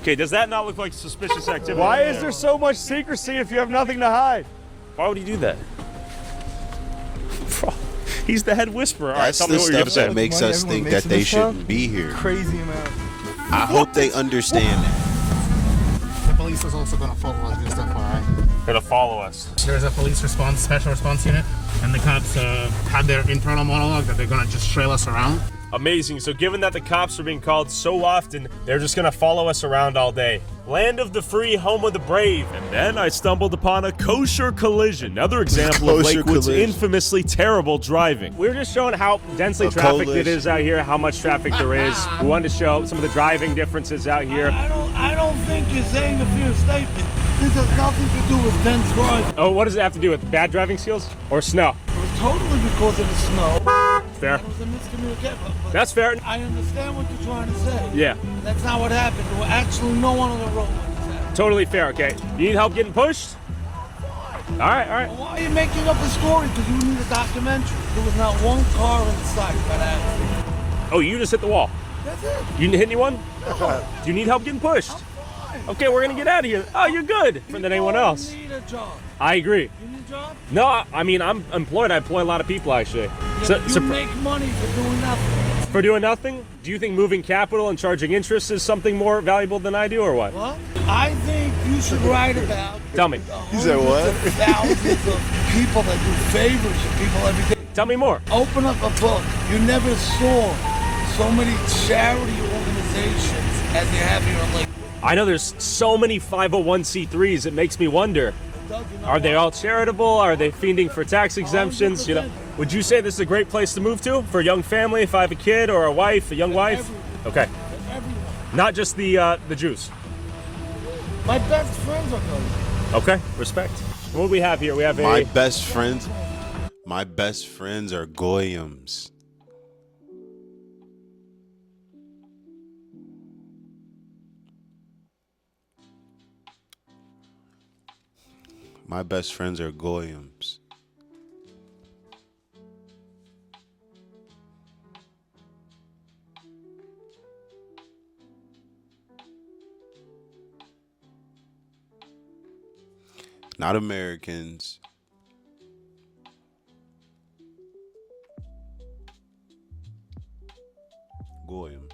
Okay, does that not look like suspicious activity? Why is there so much secrecy if you have nothing to hide? Why would he do that? He's the head whisperer. All right, That's tell me the what you're stuff gonna that say. makes us think that they shouldn't be here. Crazy amount. I hope they understand that. The police is also gonna follow us, just FYI. Gonna follow us. There's a police special response unit, and the cops had their internal monologue that they're gonna just trail us around. Amazing. So given that the cops are being called so often, they're just gonna follow us around all day. Land of the free, home of the brave. And then I stumbled upon a kosher collision. Another example of Lakewood's infamously terrible driving. We were just showing how densely trafficked it is out here, how much traffic there is. We wanted to show some of the driving differences out here. I don't think you're saying a fair statement. This has nothing to do with dense driving. Oh, what does it have to do with bad driving skills or snow? It was totally because of the snow. Fair. It was a miscommunication. That's fair. I understand what you're trying to say. Yeah. That's not what happened. There were actually no one on the road when this happened. Totally fair, okay. You need help getting pushed? All right. Well, why are you making up a story? Because you need a documentary. There was not one car in sight that accident. Oh, you just hit the wall. That's it. You didn't hit anyone? No. Do you need help getting pushed? Okay, we're gonna get out of here. Oh, you're good. Different than anyone else. You need a job. I agree. You need a job? No, I mean, I'm employed. I employ a lot of people, actually. Yeah, you make money for doing nothing. For doing nothing? Do you think moving capital and charging interest is something more valuable than I do, or what? What? I think you should write about. Tell me. You said what? Thousands of people that do favors for people every day. Tell me more. Open up a book. You never saw so many charity organizations as you have here in Lake. I know there's so many 501c3s, it makes me wonder, Are they all charitable? Are they fiending for tax exemptions? You know, would you say this is a great place to move to for a young family? If I have a kid or a wife, a young wife? Okay. Not just the Jews. My best friends are going. Okay, respect. What do we have here? We have my best friends. My best friends are Goyims. My best friends are Goyims. Not Americans. Goyims.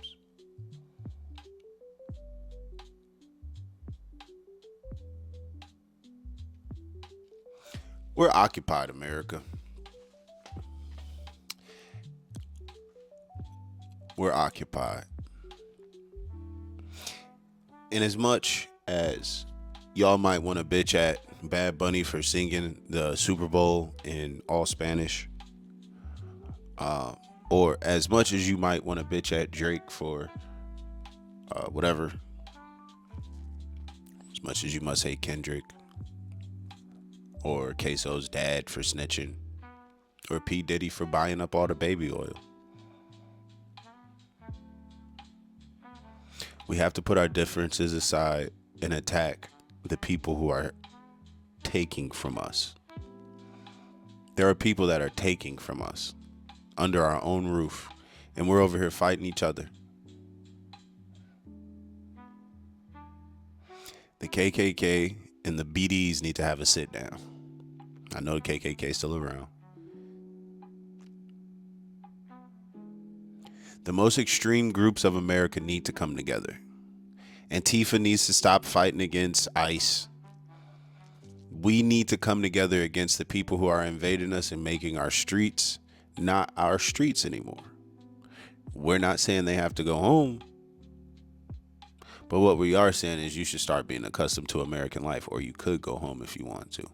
We're occupied, America. We're occupied. And as much as y'all might want to bitch at Bad Bunny for singing the Super Bowl in all Spanish, or as much as you might want to bitch at Drake for whatever, as much as you must hate Kendrick, or Queso's dad for snitching, or P. Diddy for buying up all the baby oil. We have to put our differences aside and attack the people who are taking from us. There are people that are taking from us under our own roof, and we're over here fighting each other. The KKK and the BDs need to have a sit down. I know the KKK is still around. The most extreme groups of America need to come together. Antifa needs to stop fighting against ICE. We need to come together against the people who are invading us and making our streets not our streets anymore. We're not saying they have to go home. But what we are saying is you should start being accustomed to American life, or you could go home if you want to.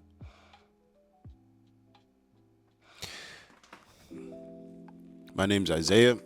My name's Isaiah.